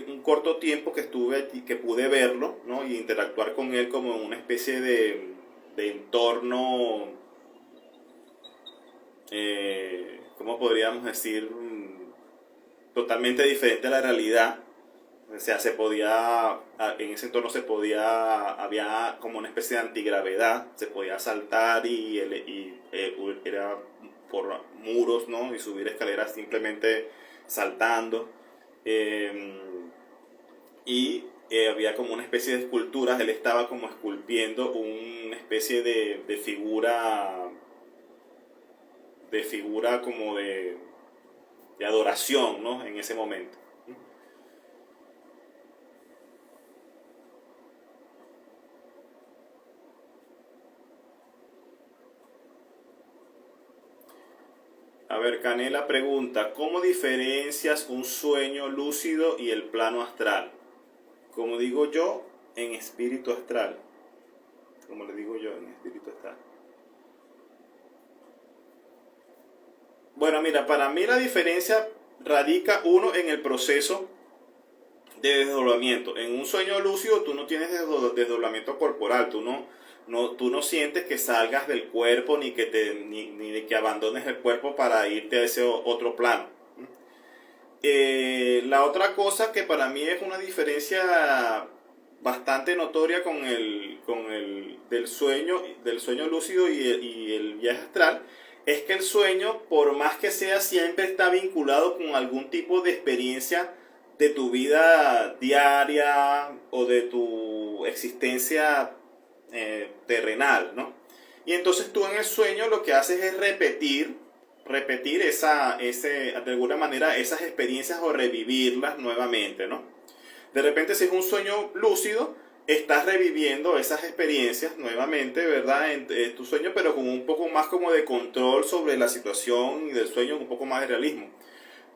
un corto tiempo que estuve allí, que pude verlo, ¿no? Y interactuar con él como en una especie de entorno, ¿cómo podríamos decir? Totalmente diferente a la realidad, O sea, en ese entorno había como una especie de antigravedad, se podía saltar era por muros, ¿no? Y subir escaleras simplemente saltando. Eh, Había como una especie de esculturas, él estaba como esculpiendo una especie de figura como de adoración, ¿no? En ese momento. A ver, Canela pregunta, ¿cómo diferencias un sueño lúcido y el plano astral? Como digo yo, en espíritu astral. Como le digo yo, en espíritu astral. Bueno, mira, para mí la diferencia radica uno en el proceso de desdoblamiento. En un sueño lúcido tú no tienes desdoblamiento corporal, tú no sientes que salgas del cuerpo ni de que abandones el cuerpo para irte a ese otro plano. La otra cosa que para mí es una diferencia bastante notoria del sueño lúcido y el viaje astral, es que el sueño, por más que sea, siempre está vinculado con algún tipo de experiencia de tu vida diaria o de tu existencia terrenal, ¿no? Y entonces tú en el sueño lo que haces es repetir de alguna manera esas experiencias o revivirlas nuevamente, ¿no? De repente, si es un sueño lúcido, estás reviviendo esas experiencias nuevamente, ¿verdad? En tu sueño, pero con un poco más como de control sobre la situación y del sueño, un poco más de realismo.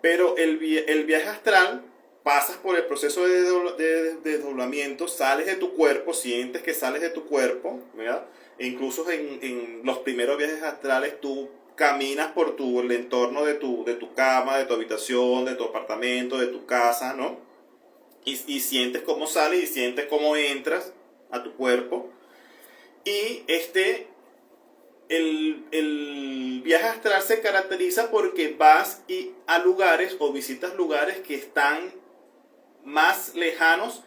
Pero el viaje astral, pasas por el proceso de desdoblamiento, sales de tu cuerpo, sientes que sales de tu cuerpo, ¿verdad? E incluso en los primeros viajes astrales tú caminas por el entorno de tu cama, de tu habitación, de tu apartamento, de tu casa, ¿no? Y sientes cómo sales y sientes cómo entras a tu cuerpo. Y el viaje astral se caracteriza porque vas a lugares o visitas lugares que están más lejanos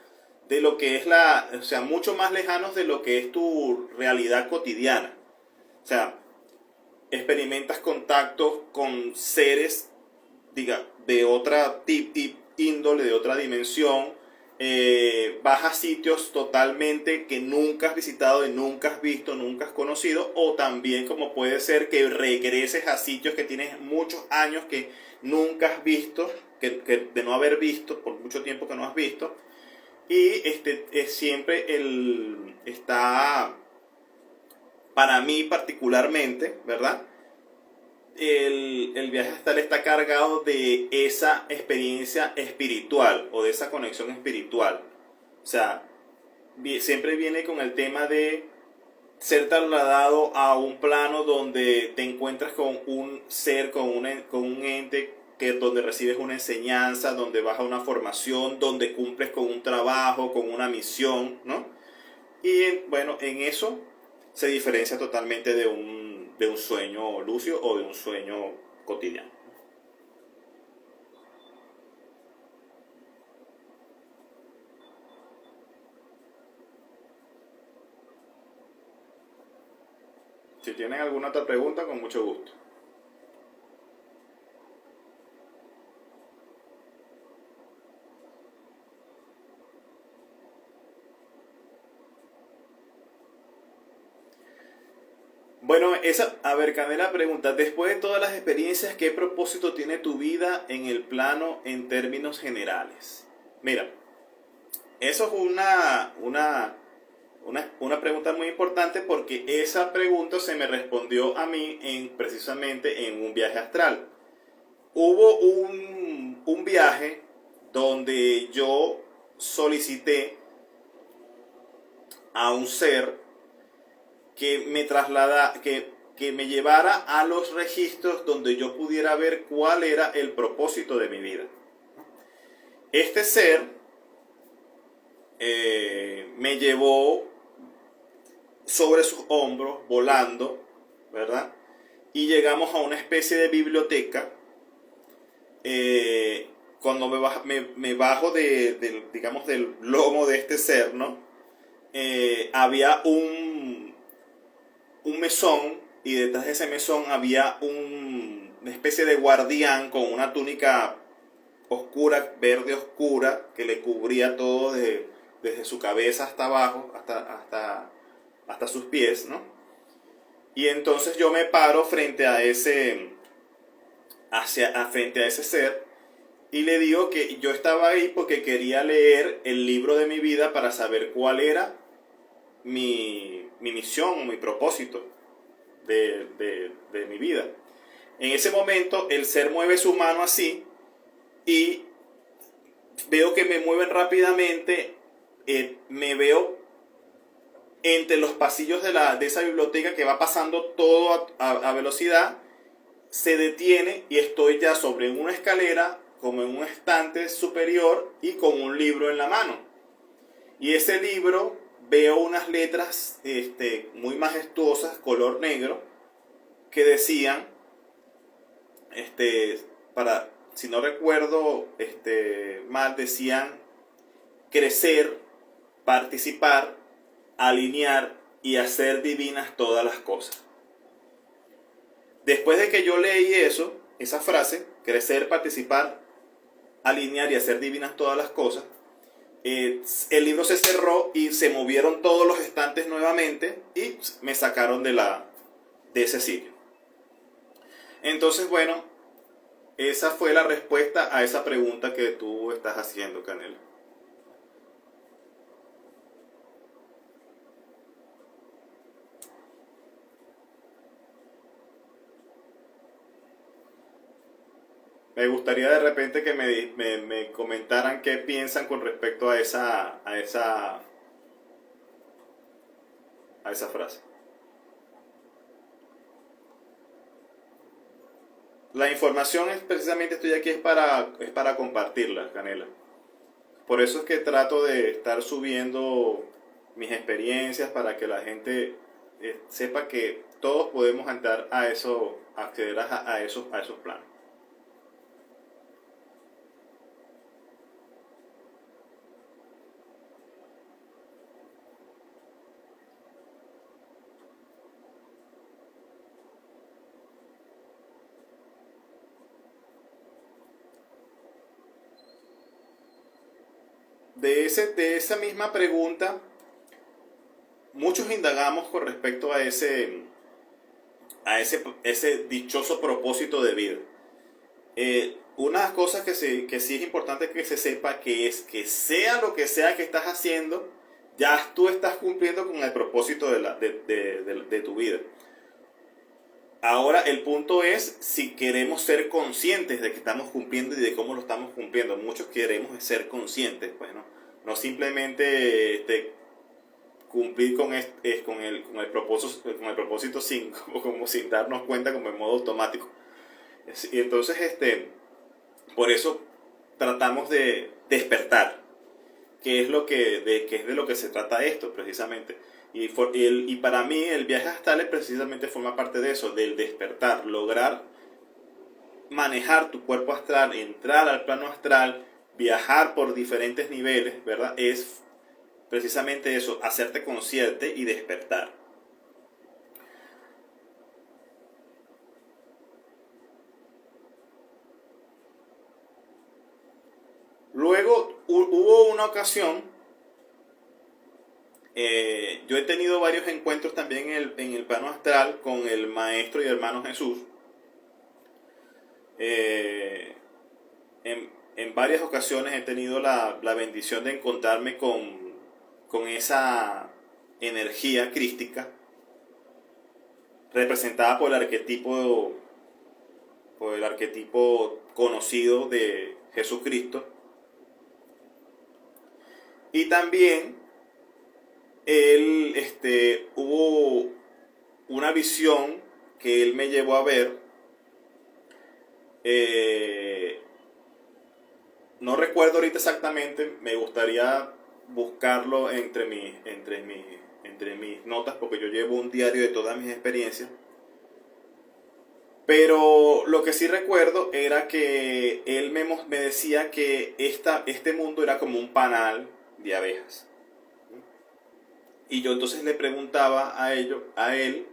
de lo que es o sea, mucho más lejanos de lo que es tu realidad cotidiana. O sea, experimentas contactos con seres, de otra índole, de otra dimensión. Vas a sitios totalmente que nunca has visitado y nunca has visto, nunca has conocido, o también como puede ser que regreses a sitios que tienes muchos años que nunca has visto, que de no haber visto, por mucho tiempo que no has visto, y es siempre está, para mí particularmente, ¿verdad? El viaje astral está cargado de esa experiencia espiritual o de esa conexión espiritual. O sea, siempre viene con el tema de ser trasladado a un plano donde te encuentras con un ser, con un ente, donde recibes una enseñanza, donde vas a una formación, donde cumples con un trabajo, con una misión, ¿no? Y bueno, en eso se diferencia totalmente de un sueño lúcido o de un sueño cotidiano. Si tienen alguna otra pregunta, con mucho gusto. Bueno, a ver, Canela pregunta, después de todas las experiencias, ¿qué propósito tiene tu vida en el plano en términos generales? Mira, eso es una pregunta muy importante porque esa pregunta se me respondió a mí precisamente en un viaje astral. Hubo un viaje donde yo solicité a un ser que que me llevara a los registros donde yo pudiera ver cuál era el propósito de mi vida. Este ser me llevó sobre sus hombros, volando, ¿verdad? Y llegamos a una especie de biblioteca cuando me bajo digamos, del lomo de este ser, ¿no? Había un mesón, y detrás de ese mesón había una especie de guardián con una túnica oscura, verde oscura, que le cubría todo desde su cabeza hasta abajo, hasta sus pies, ¿no? Y entonces yo me paro frente a frente a ese ser, y le digo que yo estaba ahí porque quería leer el libro de mi vida para saber cuál era mi misión, mi propósito de mi vida. En ese momento el ser mueve su mano así, y veo que me mueven rápidamente. Me veo entre los pasillos de esa biblioteca, que va pasando todo a velocidad. Se detiene y estoy ya sobre una escalera, como en un estante superior, y con un libro en la mano. Y ese libro, veo unas letras muy majestuosas, color negro, que decían, si no recuerdo mal, decían: crecer, participar, alinear y hacer divinas todas las cosas. Después de que yo leí esa frase, crecer, participar, alinear y hacer divinas todas las cosas, el libro se cerró y se movieron todos los estantes nuevamente y me sacaron de ese sitio. Entonces, bueno, esa fue la respuesta a esa pregunta que tú estás haciendo, Canela. Me gustaría de repente que me comentaran qué piensan con respecto a esa frase. La información precisamente estoy aquí es para compartirla, Canela. Por eso es que trato de estar subiendo mis experiencias, para que la gente sepa que todos podemos entrar acceder a esos planos. De esa misma pregunta, muchos indagamos con respecto a ese dichoso propósito de vida. Una de las cosas que sí es importante que se sepa, que es que sea lo que sea que estás haciendo, ya tú estás cumpliendo con el propósito de tu vida. Ahora el punto es si queremos ser conscientes de que estamos cumpliendo y de cómo lo estamos cumpliendo. Muchos queremos ser conscientes, pues, no simplemente cumplir con el propósito como sin darnos cuenta, como en modo automático. Y entonces por eso tratamos de despertar, que es de lo que se trata esto precisamente. Y para mí el viaje astral precisamente forma parte de eso, del despertar, lograr manejar tu cuerpo astral, entrar al plano astral, viajar por diferentes niveles, ¿verdad? Es precisamente eso, hacerte consciente y despertar. Luego hubo una ocasión, yo he tenido varios encuentros también en el plano astral con el Maestro y Hermano Jesús. En varias ocasiones he tenido la bendición de encontrarme con esa energía crística representada por el arquetipo conocido de Jesucristo. Y también hubo una visión que él me llevó a ver. No recuerdo ahorita exactamente, me gustaría buscarlo entre mis notas, porque yo llevo un diario de todas mis experiencias. Pero lo que sí recuerdo era que él me decía que este mundo era como un panal de abejas. Y yo entonces le preguntaba a él,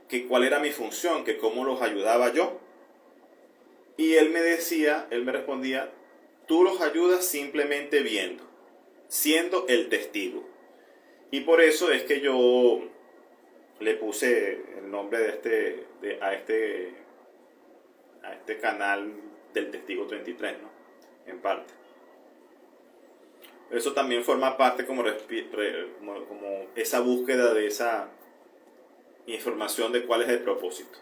que cuál era mi función, que cómo los ayudaba yo. Y él me respondía, tú los ayudas simplemente viendo, siendo el testigo. Y por eso es que yo le puse el nombre a este canal del Testigo 33, ¿no? En parte. Eso también forma parte como esa búsqueda de esa información de cuál es el propósito.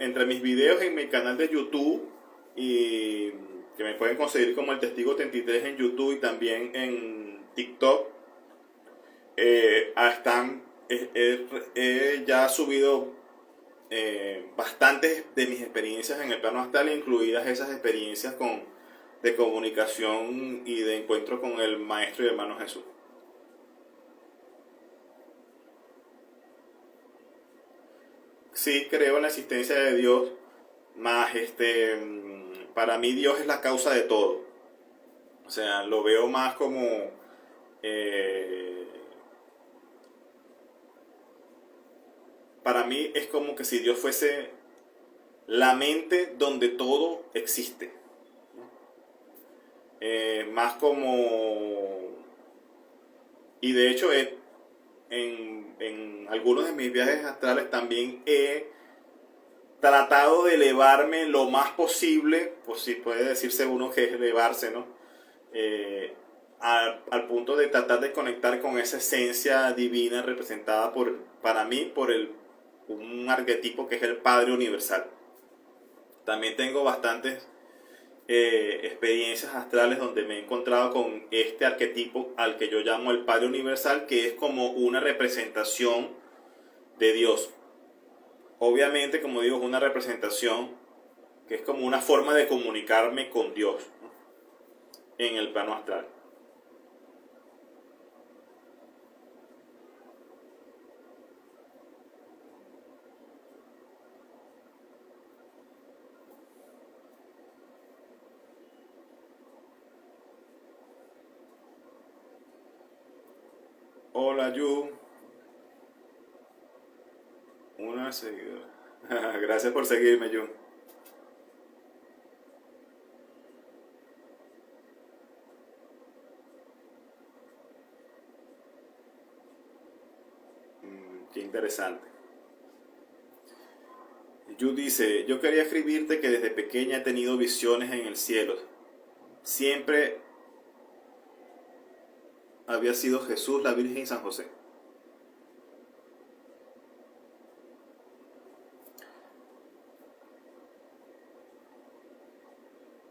Entre mis videos en mi canal de YouTube, y que me pueden conseguir como el Testigo 33 en YouTube y también en TikTok, he ya subido bastantes de mis experiencias en el plano astral, incluidas esas experiencias de comunicación y de encuentro con el Maestro y Hermano Jesús. Sí creo en la existencia de Dios, más para mí Dios es la causa de todo. O sea, lo veo más como eh, para mí es como que si Dios fuese la mente donde todo existe. Más como... Y de hecho en algunos de mis viajes astrales también he tratado de elevarme lo más posible, pues si puede decirse uno que es elevarse, ¿no? Al punto de tratar de conectar con esa esencia divina representada para mí por un arquetipo que es el Padre Universal. También tengo bastantes experiencias astrales donde me he encontrado con este arquetipo al que yo llamo el Padre Universal, que es como una representación de Dios. Obviamente, como digo, es una representación que es como una forma de comunicarme con Dios, ¿no? En el plano astral. Hola, Yu. Una seguidora. Gracias por seguirme, Yu. Qué interesante. Yu dice, yo quería escribirte que desde pequeña he tenido visiones en el cielo. Siempre había sido Jesús, la Virgen y San José.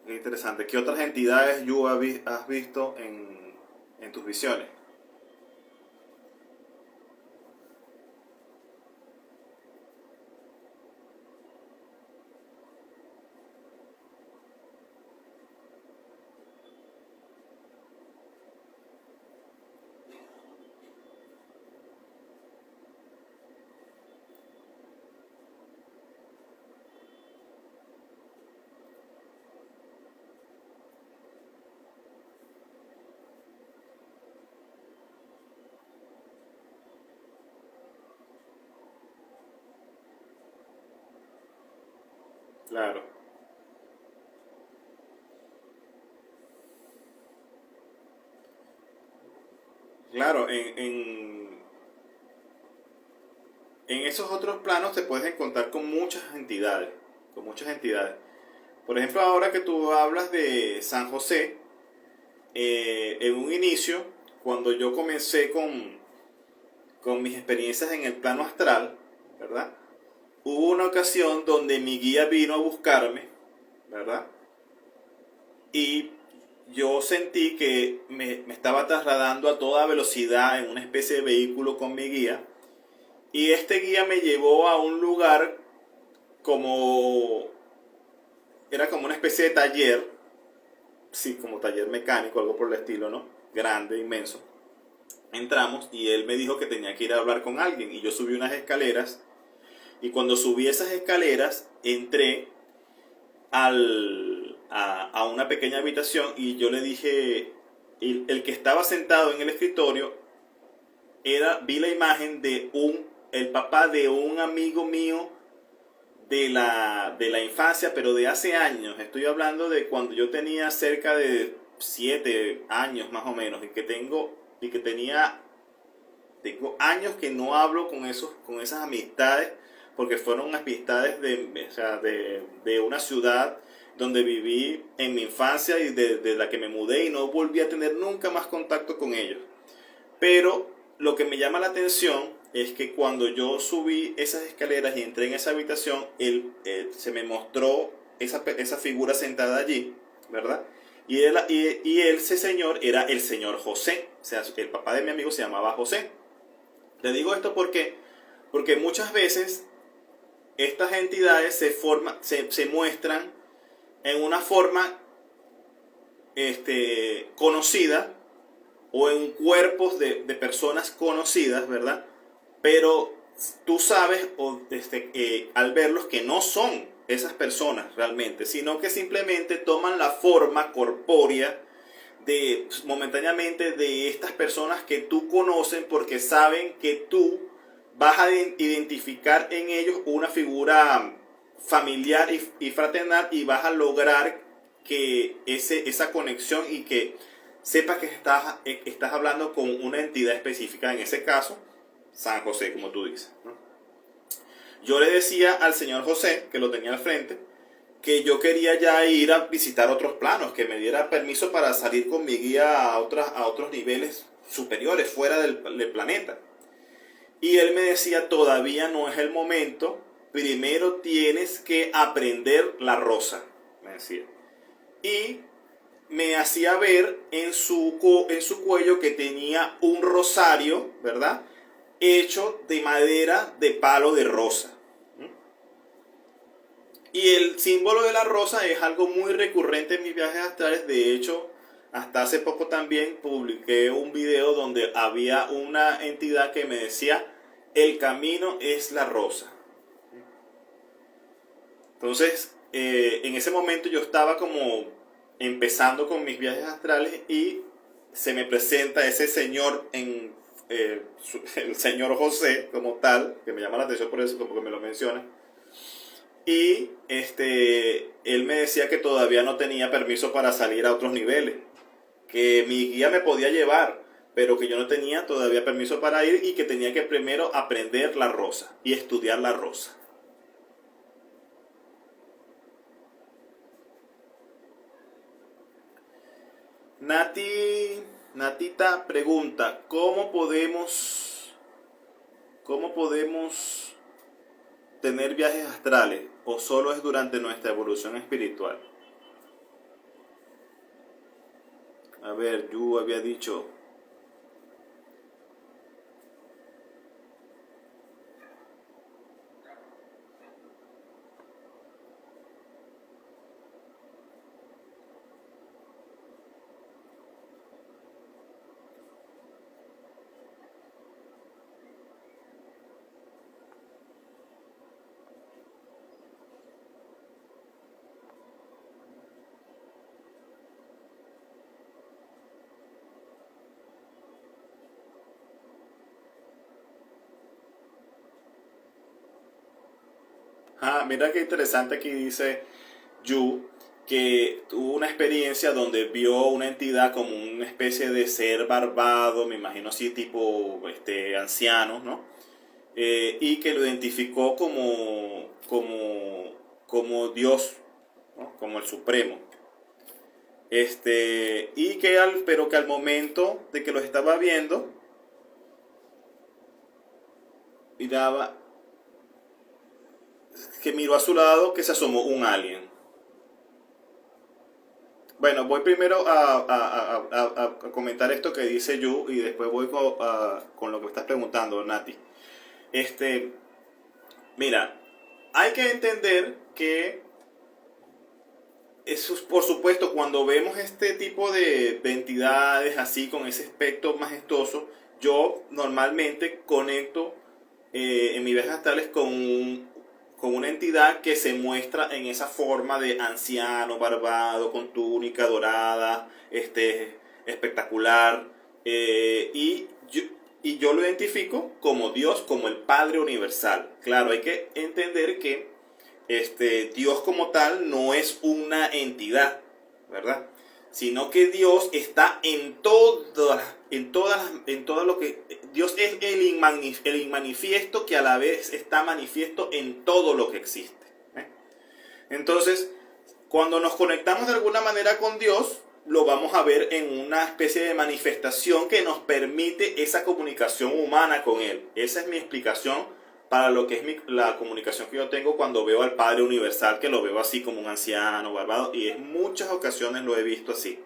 Qué interesante. ¿Qué otras entidades Yu has visto en tus visiones? Claro. Claro, en esos otros planos te puedes encontrar con muchas entidades, con muchas entidades. Por ejemplo, ahora que tú hablas de San José, en un inicio, cuando yo comencé con mis experiencias en el plano astral, ¿verdad? Hubo una ocasión donde mi guía vino a buscarme, ¿verdad? Y yo sentí que me estaba trasladando a toda velocidad en una especie de vehículo con mi guía. Y este guía me llevó a un lugar como era como una especie de taller, sí, como taller mecánico, algo por el estilo, ¿no? Grande, inmenso. Entramos y él me dijo que tenía que ir a hablar con alguien y yo subí unas escaleras y cuando subí esas escaleras entré a una pequeña habitación y yo le dije, el que estaba sentado en el escritorio vi la imagen de el papá de un amigo mío de la infancia, pero de hace años. Estoy hablando de cuando yo tenía cerca de 7 años más o menos y que tengo años que no hablo con esas amistades porque fueron amistades o sea, de una ciudad donde viví en mi infancia y de la que me mudé y no volví a tener nunca más contacto con ellos. Pero lo que me llama la atención es que cuando yo subí esas escaleras y entré en esa habitación, se me mostró esa figura sentada allí, ¿verdad? Ese señor era el señor José, o sea, el papá de mi amigo se llamaba José. Le digo esto porque muchas veces estas entidades se muestran en una forma conocida o en cuerpos de personas conocidas, ¿verdad? Pero tú sabes al verlos que no son esas personas realmente, sino que simplemente toman la forma corpórea momentáneamente de estas personas que tú conoces porque saben que tú vas a identificar en ellos una figura familiar y fraternal y vas a lograr que esa conexión y que sepas que estás hablando con una entidad específica, en ese caso, San José, como tú dices, ¿no? Yo le decía al señor José, que lo tenía al frente, que yo quería ya ir a visitar otros planos, que me diera permiso para salir con mi guía a otros niveles superiores, fuera del planeta. Y él me decía, todavía no es el momento, primero tienes que aprender la rosa, me decía. Y me hacía ver en su cuello que tenía un rosario, ¿verdad? Hecho de madera de palo de rosa. Y el símbolo de la rosa es algo muy recurrente en mis viajes astrales. De hecho, hasta hace poco también publiqué un video donde había una entidad que me decía, el camino es la rosa. Entonces, en ese momento yo estaba como empezando con mis viajes astrales y se me presenta ese señor, el señor José como tal, que me llama la atención por eso, porque me lo menciona. Y él me decía que todavía no tenía permiso para salir a otros niveles, que mi guía me podía llevar, pero que yo no tenía todavía permiso para ir y que tenía que primero aprender la rosa y estudiar la rosa. Natita pregunta, ¿cómo podemos tener viajes astrales o solo es durante nuestra evolución espiritual? A ver, yo había dicho, mira qué interesante, aquí dice Yu que tuvo una experiencia donde vio una entidad como una especie de ser barbado, me imagino así tipo anciano, ¿no? Y que lo identificó como Dios, ¿no? Como el Supremo. Pero que al momento de que lo estaba viendo, miraba que miró a su lado que se asomó un alien. Bueno, voy primero a comentar esto que dice Yu y después voy con lo que me estás preguntando, Nati. Mira, hay que entender que, eso, por supuesto, cuando vemos este tipo de entidades así, con ese aspecto majestuoso, yo normalmente conecto en mis viajes astrales con una entidad que se muestra en esa forma de anciano, barbado, con túnica dorada, espectacular, y yo lo identifico como Dios, como el Padre Universal. Claro, hay que entender que Dios como tal no es una entidad, ¿verdad? Sino que Dios está en todo lo que... Dios es el inmanifiesto que a la vez está manifiesto en todo lo que existe. ¿Eh? Entonces, cuando nos conectamos de alguna manera con Dios, lo vamos a ver en una especie de manifestación que nos permite esa comunicación humana con Él. Esa es mi explicación para lo que es la comunicación que yo tengo cuando veo al Padre Universal, que lo veo así como un anciano, barbado, y en muchas ocasiones lo he visto así.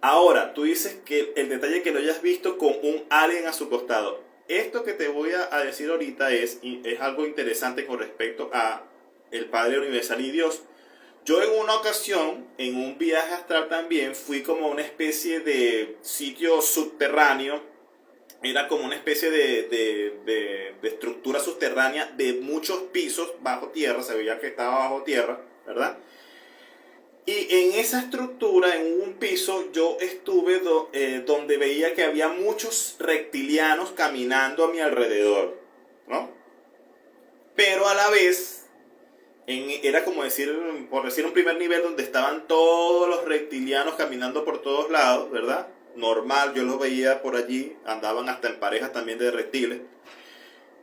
Ahora, tú dices que el detalle que lo hayas visto con un alien a su costado. Esto que te voy a decir ahorita es algo interesante con respecto a el Padre Universal y Dios. Yo en una ocasión, en un viaje astral también, fui como a una especie de sitio subterráneo. Era como una especie de estructura subterránea de muchos pisos bajo tierra. Se veía que estaba bajo tierra, ¿verdad? Y en esa estructura, en un piso, yo estuve donde veía que había muchos reptilianos caminando a mi alrededor, ¿no? Pero a la vez, era como decir, por decir un primer nivel donde estaban todos los reptilianos caminando por todos lados, ¿verdad? Normal, yo los veía por allí, andaban hasta en parejas también de reptiles.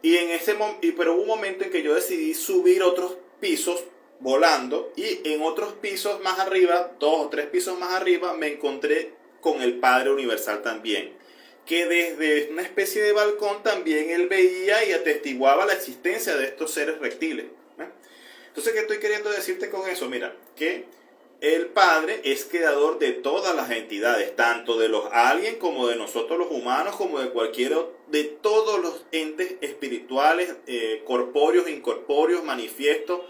Pero hubo un momento en que yo decidí subir otros pisos volando, y en otros pisos más arriba, 2 o 3 pisos más arriba, me encontré con el Padre Universal también, que desde una especie de balcón también él veía y atestiguaba la existencia de estos seres reptiles. Entonces, ¿qué estoy queriendo decirte con eso? Mira, que el Padre es creador de todas las entidades, tanto de los aliens como de nosotros los humanos, como de todos los entes espirituales, corpóreos, incorpóreos, manifiestos,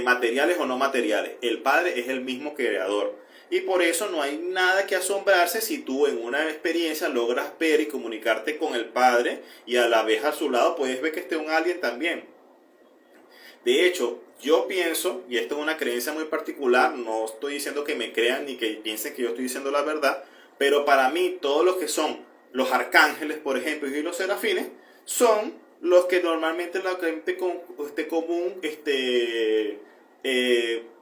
materiales o no materiales. El Padre es el mismo creador. Y por eso no hay nada que asombrarse si tú en una experiencia logras ver y comunicarte con el Padre, y a la vez a su lado puedes ver que esté un alien también. De hecho, yo pienso, y esto es una creencia muy particular, no estoy diciendo que me crean ni que piensen que yo estoy diciendo la verdad, pero para mí todos los que son los arcángeles, por ejemplo, y los serafines, son los que normalmente la gente común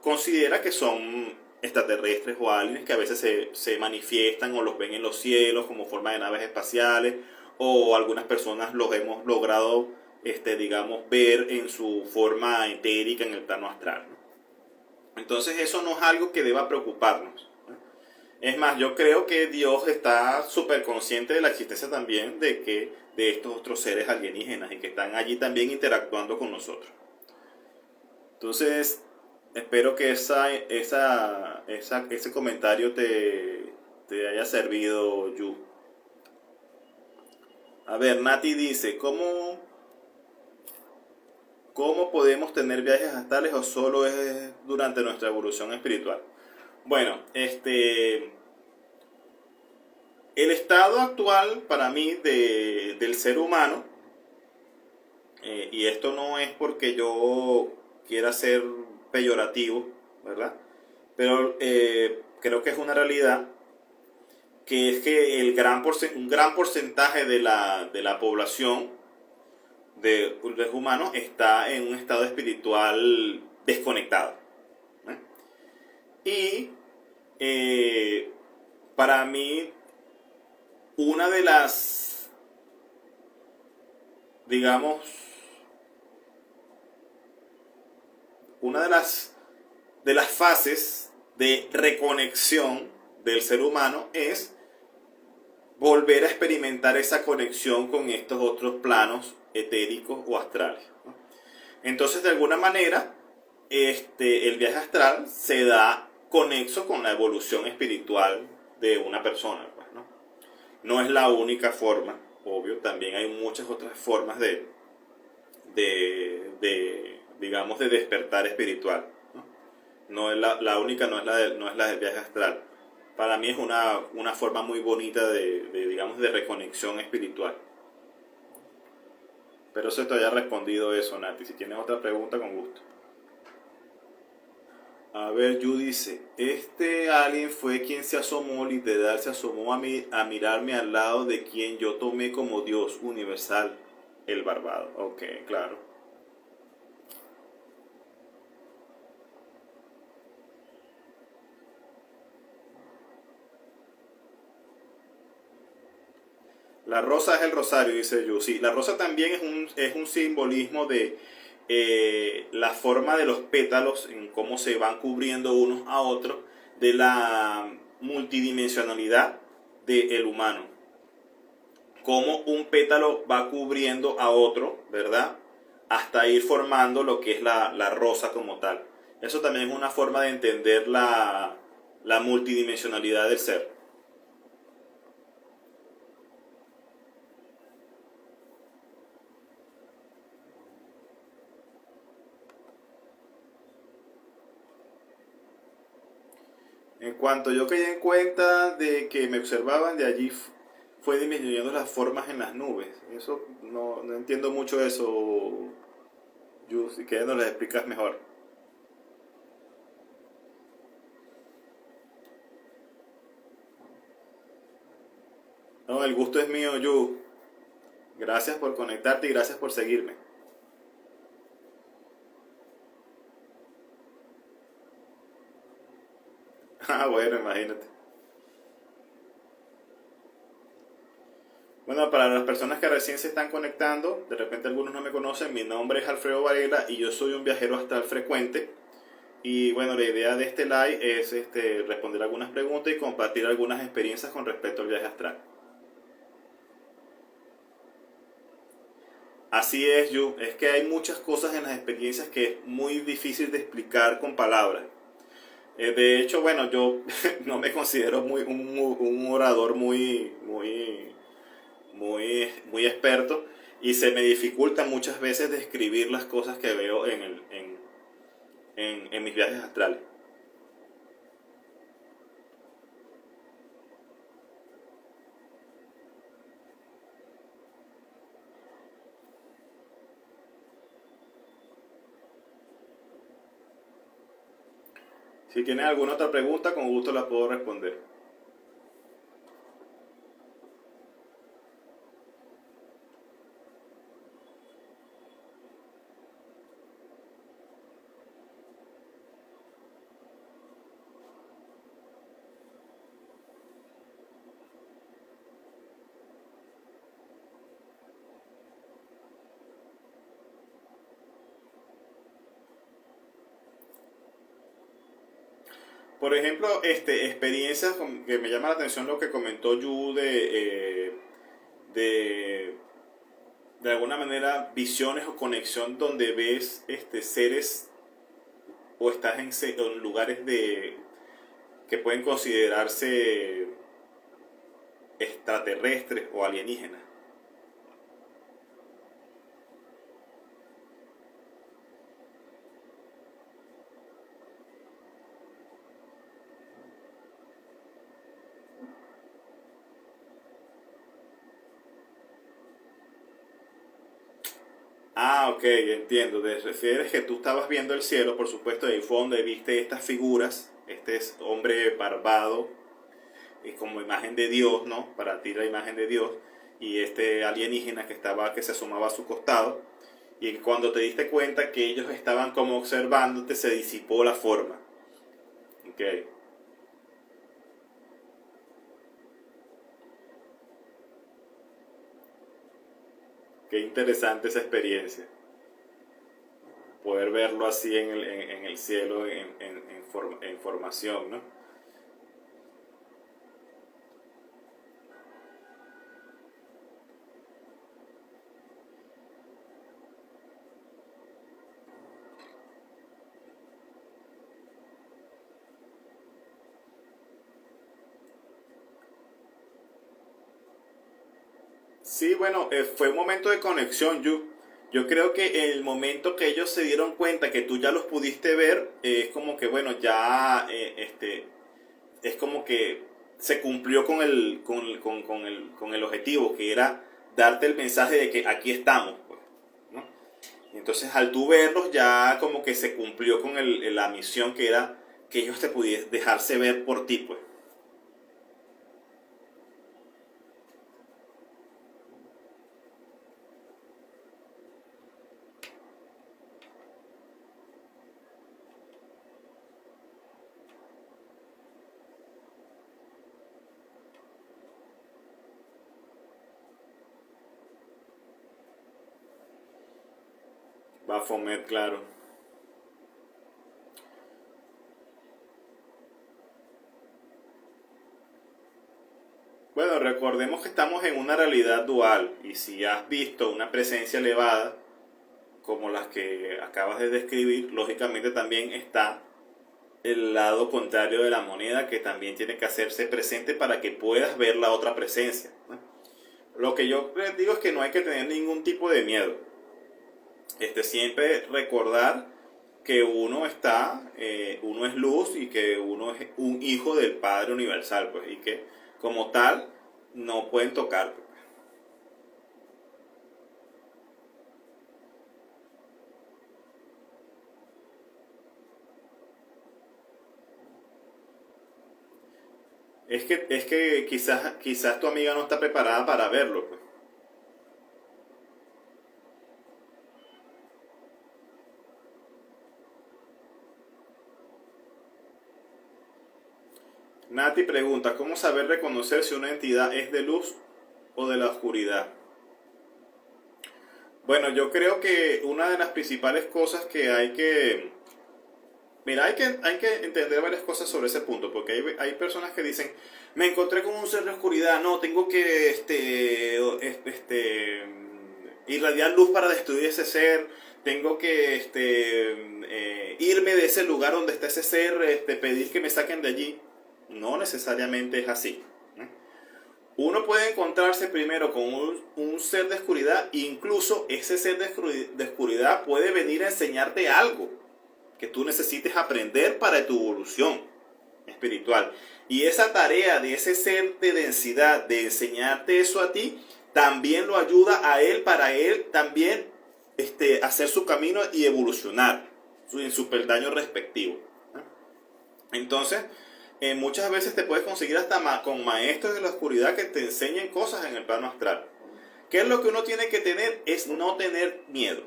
considera que son extraterrestres o aliens, que a veces se manifiestan o los ven en los cielos como forma de naves espaciales, o algunas personas los hemos logrado digamos, ver en su forma etérica en el plano astral, ¿no? Entonces eso no es algo que deba preocuparnos, ¿no? Es más, yo creo que Dios está súper consciente de la existencia también de estos otros seres alienígenas, y que están allí también interactuando con nosotros. Entonces, espero que ese comentario te haya servido, Yu. A ver, Nati dice, ¿cómo podemos tener viajes astrales, o solo es durante nuestra evolución espiritual? Bueno, el estado actual para mí del ser humano, y esto no es porque yo quiera ser peyorativo, ¿verdad? Pero creo que es una realidad, que es que un gran porcentaje de la población de los humanos está en un estado espiritual desconectado, ¿eh? Y para mí, una de las, digamos, una de las fases de reconexión del ser humano es volver a experimentar esa conexión con estos otros planos etéricos o astrales, ¿no? Entonces, de alguna manera, el viaje astral se da conexo con la evolución espiritual de una persona, pues, ¿no? No es la única forma, obvio, también hay muchas otras formas de digamos, de despertar espiritual, ¿no? No es la única, no es la del viaje astral. Para mí es una forma muy bonita digamos, de reconexión espiritual. Pero se te haya respondido eso, Nati. Si tienes otra pregunta, con gusto. A ver, Yu dice, este alien fue quien se asomó, literal, se asomó a mirarme al lado de quien yo tomé como Dios universal, el barbado. Ok, claro. La rosa es el rosario, dice Yu. Sí, la rosa también es un simbolismo de la forma de los pétalos, en cómo se van cubriendo unos a otros, de la multidimensionalidad del humano. Cómo un pétalo va cubriendo a otro, ¿verdad? Hasta ir formando lo que es la rosa como tal. Eso también es una forma de entender la multidimensionalidad del ser. En cuanto yo caí en cuenta de que me observaban, de allí fue disminuyendo las formas en las nubes. Eso no entiendo mucho eso, Yu, si quieres nos lo explicas mejor. No, el gusto es mío, Yu. Gracias por conectarte y gracias por seguirme. Ah, bueno, imagínate. Bueno, para las personas que recién se están conectando, de repente algunos no me conocen, mi nombre es Alfredo Varela y yo soy un viajero astral frecuente. Y bueno, la idea de este live es responder algunas preguntas y compartir algunas experiencias con respecto al viaje astral. Así es, Yu. Es que hay muchas cosas en las experiencias que es muy difícil de explicar con palabras. De hecho, bueno, yo no me considero un orador muy experto y se me dificulta muchas veces describir las cosas que veo en mis viajes astrales. Si tienes alguna otra pregunta, con gusto la puedo responder. Por ejemplo, experiencias que me llama la atención lo que comentó Yu de, de alguna manera visiones o conexión donde ves seres o estás en lugares que pueden considerarse extraterrestres o alienígenas. Ah, ok, entiendo. Te refieres que tú estabas viendo el cielo, por supuesto, y ahí fue donde viste estas figuras, este es hombre barbado, y como imagen de Dios, ¿no? Para ti la imagen de Dios, y este alienígena que se asomaba a su costado, y cuando te diste cuenta que ellos estaban como observándote, se disipó la forma. Ok, qué interesante esa experiencia. Poder verlo así en el cielo, en formación, ¿no? Sí, bueno, fue un momento de conexión, Yu. Yo creo que el momento que ellos se dieron cuenta que tú ya los pudiste ver, es como que, bueno, ya es como que se cumplió con el objetivo, que era darte el mensaje de que aquí estamos, pues, ¿no? Y entonces al tú verlos ya como que se cumplió con la misión que era que ellos te pudiesen dejarse ver por ti, pues. Baphomet, claro. Bueno, recordemos que estamos en una realidad dual y si has visto una presencia elevada como las que acabas de describir, lógicamente también está el lado contrario de la moneda que también tiene que hacerse presente para que puedas ver la otra presencia, ¿no? Lo que yo les digo es que no hay que tener ningún tipo de miedo. Siempre recordar que uno es luz y que uno es un hijo del Padre Universal, pues, y que como tal no pueden tocar. Es que quizás tu amiga no está preparada para verlo, pues. Nati pregunta, ¿cómo saber reconocer si una entidad es de luz o de la oscuridad? Bueno, yo creo que una de las principales cosas que hay que... Mira, hay que entender varias cosas sobre ese punto, porque hay personas que dicen, me encontré con un ser de oscuridad, no, tengo que irradiar luz para destruir ese ser, tengo que irme de ese lugar donde está ese ser, pedir que me saquen de allí. No necesariamente es así. Uno puede encontrarse primero con un ser de oscuridad, e incluso ese ser de oscuridad puede venir a enseñarte algo que tú necesites aprender para tu evolución espiritual. Y esa tarea de ese ser de densidad, de enseñarte eso a ti, también lo ayuda a él, para él también hacer su camino y evolucionar en su peldaño respectivo. Entonces, muchas veces te puedes conseguir hasta con maestros de la oscuridad que te enseñen cosas en el plano astral. ¿Qué es lo que uno tiene que tener? Es no tener miedo.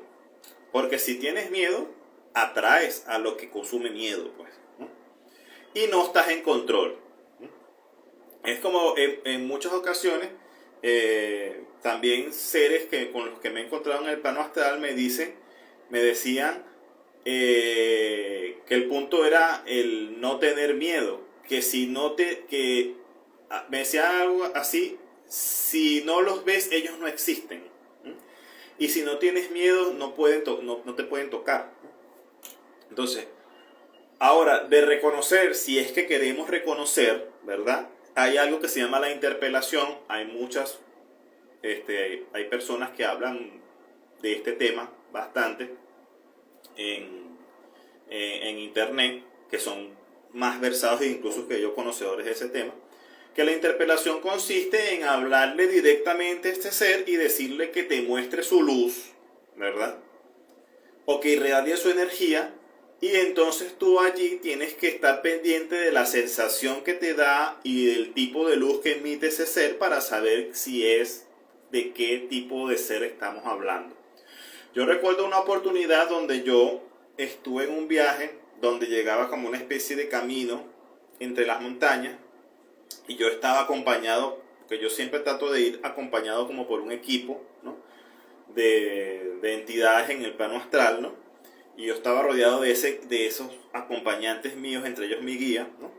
Porque si tienes miedo, atraes a lo que consume miedo, pues, ¿no? Y no estás en control. Es como en muchas ocasiones, también seres con los que me he encontrado en el plano astral me decían que el punto era el no tener miedo, que si no me decían algo así, si no los ves, ellos no existen. Y si no tienes miedo, no te pueden tocar. Entonces, ahora, de reconocer, si es que queremos reconocer, ¿verdad? Hay algo que se llama la interpelación. Hay personas que hablan de este tema bastante en internet, que son más versados e incluso que yo conocedores de ese tema, que la interpelación consiste en hablarle directamente a este ser y decirle que te muestre su luz, ¿verdad? O que irradie su energía, y entonces tú allí tienes que estar pendiente de la sensación que te da y del tipo de luz que emite ese ser para saber si es de qué tipo de ser estamos hablando. Yo recuerdo una oportunidad donde yo estuve en un viaje donde llegaba como una especie de camino entre las montañas y yo estaba acompañado, porque yo siempre trato de ir acompañado como por un equipo, ¿no? de entidades en el plano astral, ¿no? Y yo estaba rodeado de esos acompañantes míos, entre ellos mi guía, ¿no?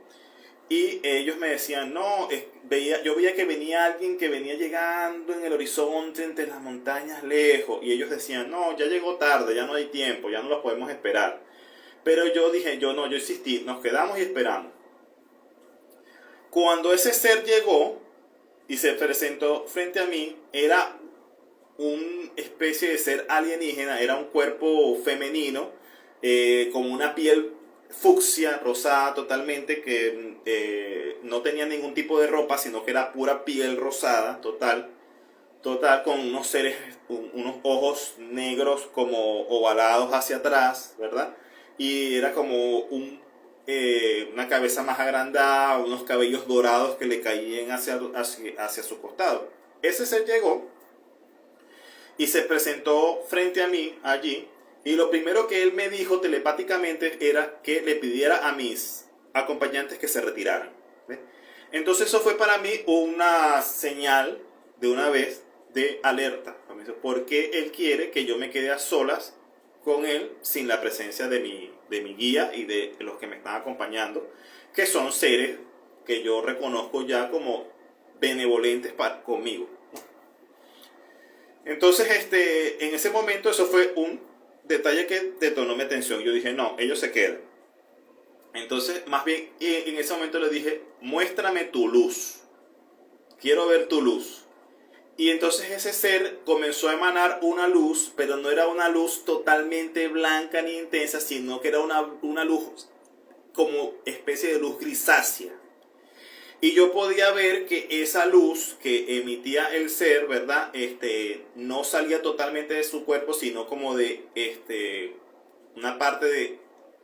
Y ellos me decían, no, yo veía que venía alguien que venía llegando en el horizonte entre las montañas lejos. Y ellos decían, no, ya llegó tarde, ya no hay tiempo, ya no los podemos esperar. Pero yo dije, yo insistí, nos quedamos y esperamos. Cuando ese ser llegó y se presentó frente a mí, era una especie de ser alienígena, era un cuerpo femenino, con una piel fucsia, rosada totalmente, que no tenía ningún tipo de ropa, sino que era pura piel rosada, total, con unos seres, unos ojos negros como ovalados hacia atrás, ¿verdad? Y era como una cabeza más agrandada, unos cabellos dorados que le caían hacia su costado. Ese ser llegó y se presentó frente a mí allí, y lo primero que él me dijo telepáticamente era que le pidiera a mis acompañantes que se retiraran. ¿Ve? Entonces eso fue para mí una señal de una vez de alerta, porque él quiere que yo me quede a solas con él sin la presencia de mi guía y de los que me están acompañando, que son seres que yo reconozco ya como benevolentes conmigo. Entonces, en ese momento eso fue un detalle que detonó mi atención. Yo dije, no, ellos se quedan. Entonces, más bien, en ese momento le dije, muéstrame tu luz. Quiero ver tu luz. Y entonces ese ser comenzó a emanar una luz, pero no era una luz totalmente blanca ni intensa, sino que era una luz como especie de luz grisácea. Y yo podía ver que esa luz que emitía el ser, ¿verdad? No salía totalmente de su cuerpo, sino como de una parte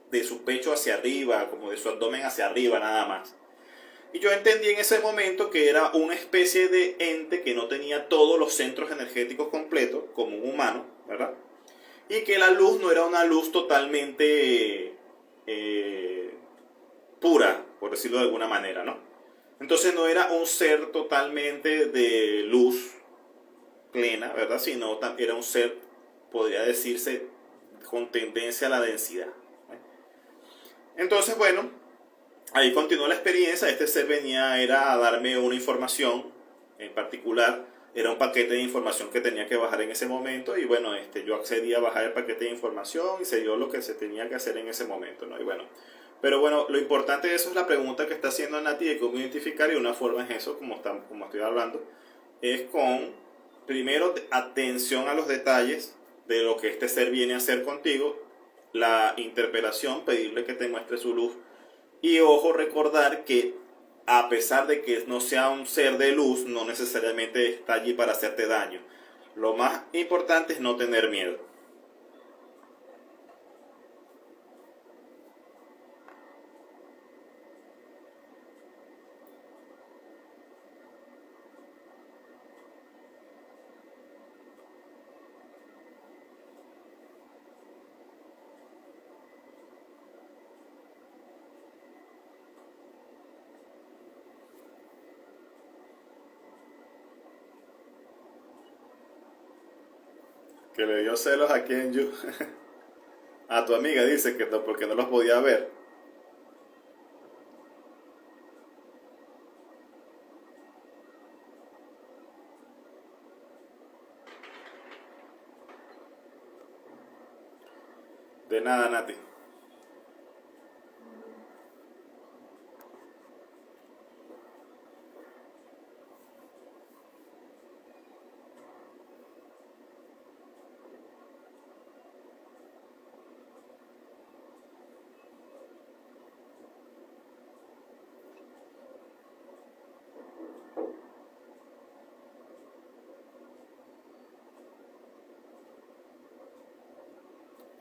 de su pecho hacia arriba, como de su abdomen hacia arriba nada más. Y yo entendí en ese momento que era una especie de ente que no tenía todos los centros energéticos completos, como un humano, ¿verdad? Y que la luz no era una luz totalmente pura, por decirlo de alguna manera, ¿no? Entonces no era un ser totalmente de luz plena, ¿verdad? Sino era un ser, podría decirse, con tendencia a la densidad. Entonces, bueno, ahí continuó la experiencia. Este ser era a darme una información en particular. Era un paquete de información que tenía que bajar en ese momento. Y bueno, yo accedí a bajar el paquete de información y se dio lo que se tenía que hacer en ese momento, ¿no? Y bueno, pero bueno, lo importante de eso es la pregunta que está haciendo Nati de cómo identificar, y una forma es eso, como estoy hablando, es con, primero, atención a los detalles de lo que este ser viene a hacer contigo, la interpelación, pedirle que te muestre su luz, y ojo, recordar que a pesar de que no sea un ser de luz, no necesariamente está allí para hacerte daño. Lo más importante es no tener miedo. Que le dio celos a Kenju. A tu amiga dice que no, porque no los podía ver. De nada, Nati.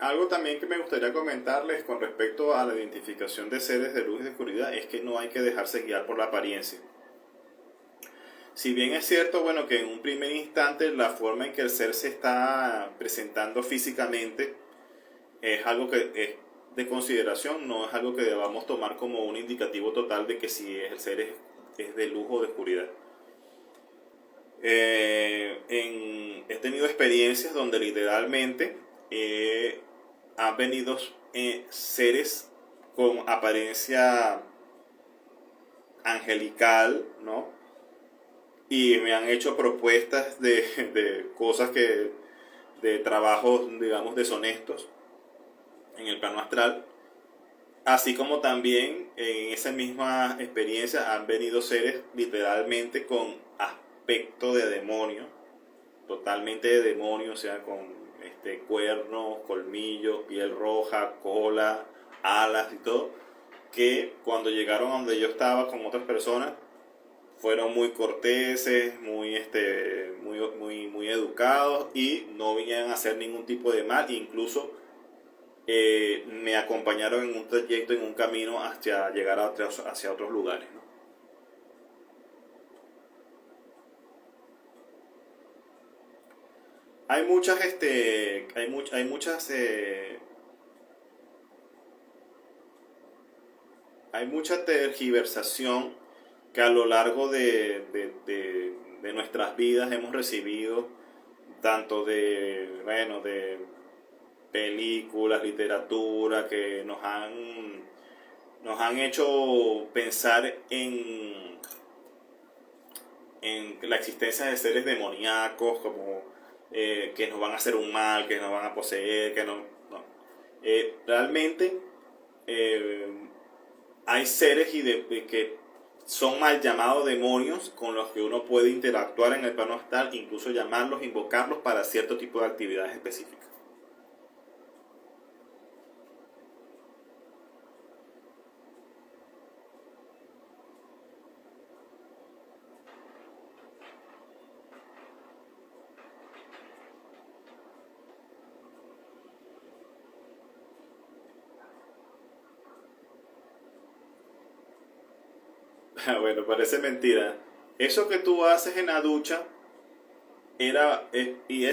Algo también que me gustaría comentarles con respecto a la identificación de seres de luz y de oscuridad es que no hay que dejarse guiar por la apariencia. Si bien es cierto, bueno, que en un primer instante la forma en que el ser se está presentando físicamente es algo que es de consideración, no es algo que debamos tomar como un indicativo total de que si el ser es de luz o de oscuridad. He tenido experiencias donde literalmente han venido seres con apariencia angelical, ¿no? Y me han hecho propuestas de cosas de trabajos, digamos, deshonestos en el plano astral. Así como también en esa misma experiencia han venido seres literalmente con aspecto de demonio, totalmente de demonio, o sea, con cuernos, colmillos, piel roja, cola, alas y todo, que cuando llegaron a donde yo estaba con otras personas, fueron muy corteses, muy educados y no vinieron a hacer ningún tipo de mal. Incluso me acompañaron en un trayecto, en un camino hacia llegar hacia otros lugares, ¿no? Hay muchas, hay muchas, hay mucha tergiversación que a lo largo de nuestras vidas hemos recibido, tanto de películas, literatura, que nos han hecho pensar en la existencia de seres demoníacos, como que nos van a hacer un mal, que nos van a poseer, que no. Realmente eh, hay seres que son mal llamados demonios con los que uno puede interactuar en el plano astral, incluso llamarlos, invocarlos para cierto tipo de actividades específicas. Bueno, parece mentira. Eso que tú haces en la ducha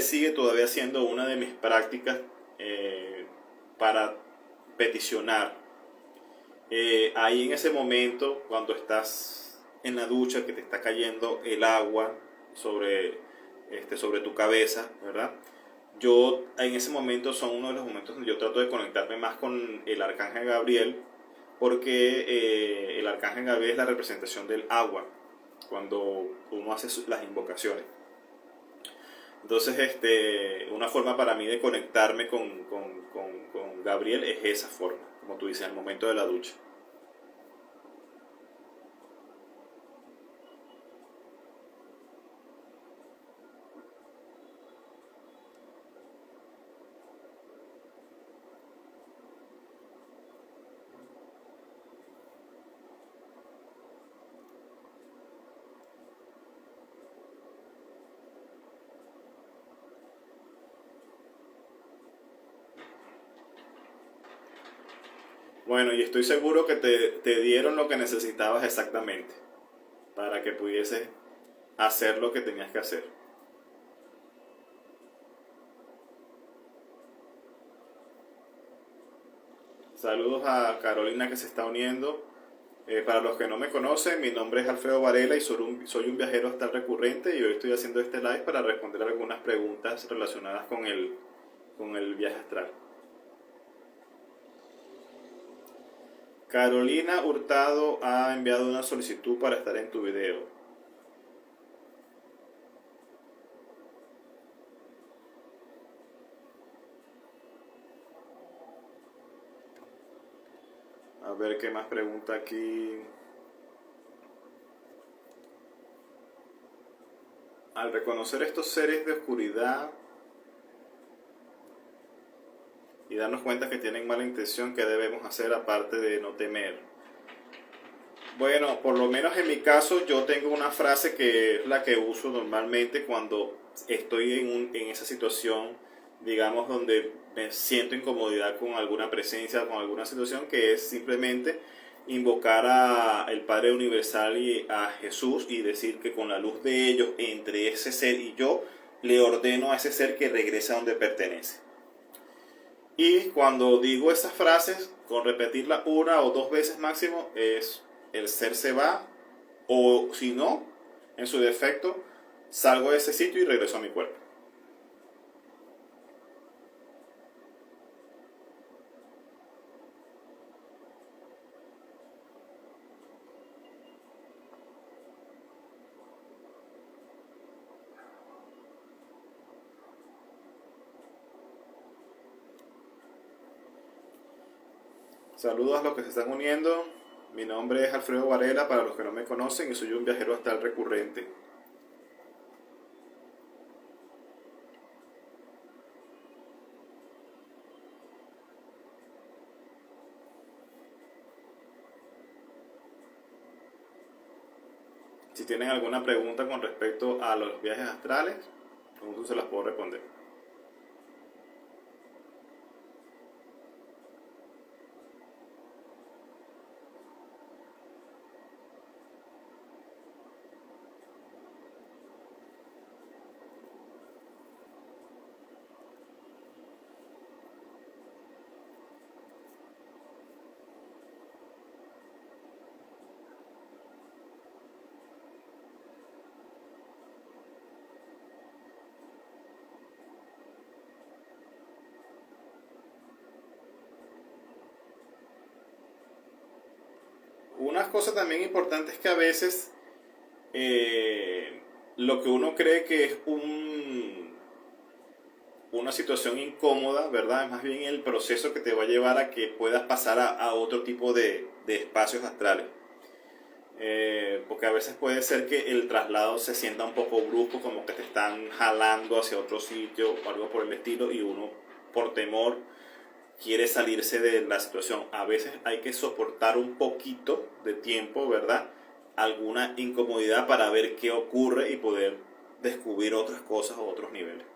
sigue todavía siendo una de mis prácticas eh, para peticionar. Ahí en ese momento, cuando estás en la ducha, que te está cayendo el agua sobre tu cabeza, ¿verdad? Yo en ese momento son uno de los momentos donde yo trato de conectarme más con el arcángel Gabriel, porque el arcángel Gabriel es la representación del agua cuando uno hace las invocaciones. Entonces, una forma para mí de conectarme con Gabriel es esa forma, como tú dices, al momento de la ducha. Bueno, y estoy seguro que te dieron lo que necesitabas exactamente para que pudieses hacer lo que tenías que hacer. Saludos a Carolina que se está uniendo. Para los que no me conocen, mi nombre es Alfredo Varela y soy un viajero astral recurrente, y hoy estoy haciendo este live para responder algunas preguntas relacionadas con el viaje astral. Carolina Hurtado ha enviado una solicitud para estar en tu video. A ver qué más pregunta aquí. Al reconocer estos seres de oscuridad y darnos cuenta que tienen mala intención, ¿qué debemos hacer aparte de no temer? Bueno, por lo menos en mi caso yo tengo una frase que es la que uso normalmente cuando estoy en esa situación, digamos, donde me siento incomodidad con alguna presencia, con alguna situación, que es simplemente invocar a el Padre Universal y a Jesús y decir que con la luz de ellos, entre ese ser y yo, le ordeno a ese ser que regrese a donde pertenece. Y cuando digo esas frases, con repetirla una o dos veces máximo, el ser se va, o si no, en su defecto, salgo de ese sitio y regreso a mi cuerpo. Saludos a los que se están uniendo. Mi nombre es Alfredo Varela, para los que no me conocen, y soy un viajero astral recurrente. Si tienen alguna pregunta con respecto a los viajes astrales, con gusto se las puedo responder. Una cosa también importante es que a veces lo que uno cree que es una situación incómoda, ¿verdad? Es más bien el proceso que te va a llevar a que puedas pasar a otro tipo de espacios astrales. Porque a veces puede ser que el traslado se sienta un poco brusco, como que te están jalando hacia otro sitio o algo por el estilo, y uno por temor quiere salirse de la situación. A veces hay que soportar un poquito de tiempo, ¿verdad? Alguna incomodidad para ver qué ocurre y poder descubrir otras cosas o otros niveles.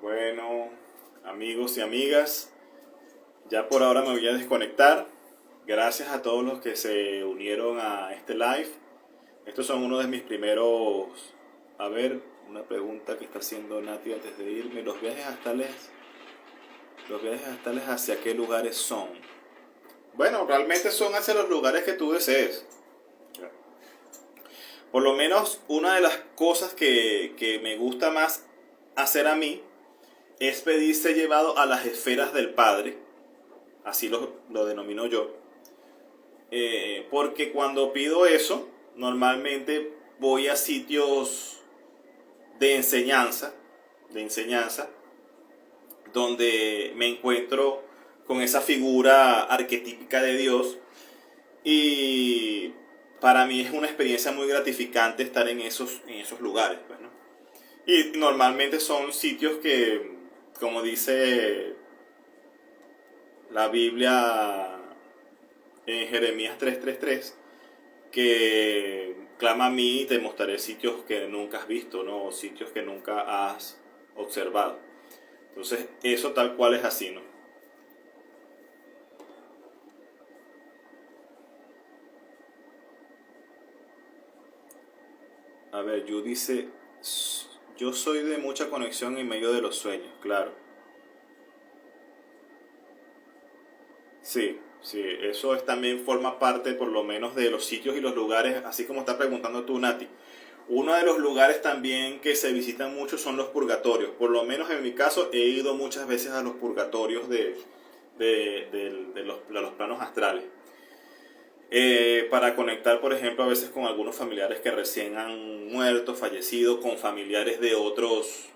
Bueno, amigos y amigas, ya por ahora me voy a desconectar. Gracias a todos los que se unieron a este live. Estos son uno de mis primeros... A ver, una pregunta que está haciendo Nati antes de irme. Los viajes astrales hacia qué lugares son? Bueno, realmente son hacia los lugares que tú desees. Por lo menos una de las cosas que me gusta más hacer a mí es pedirse llevado a las esferas del Padre, así lo denomino yo, porque cuando pido eso, normalmente voy a sitios de enseñanza, donde me encuentro con esa figura arquetípica de Dios, y para mí es una experiencia muy gratificante estar en esos lugares, pues, ¿no? Y normalmente son sitios que, como dice la Biblia en Jeremías 3:3, que clama a mí y te mostraré sitios que nunca has visto, ¿no? Sitios que nunca has observado. Entonces, eso tal cual es así, ¿no? A ver, Yu dice, yo soy de mucha conexión en medio de los sueños, claro. Sí, sí, eso es, también forma parte por lo menos de los sitios y los lugares, así como está preguntando tú, Nati. Uno de los lugares también que se visitan mucho son los purgatorios. Por lo menos en mi caso he ido muchas veces a los purgatorios de los planos astrales. Para conectar, por ejemplo, a veces con algunos familiares que recién han muerto, fallecido, con familiares de otros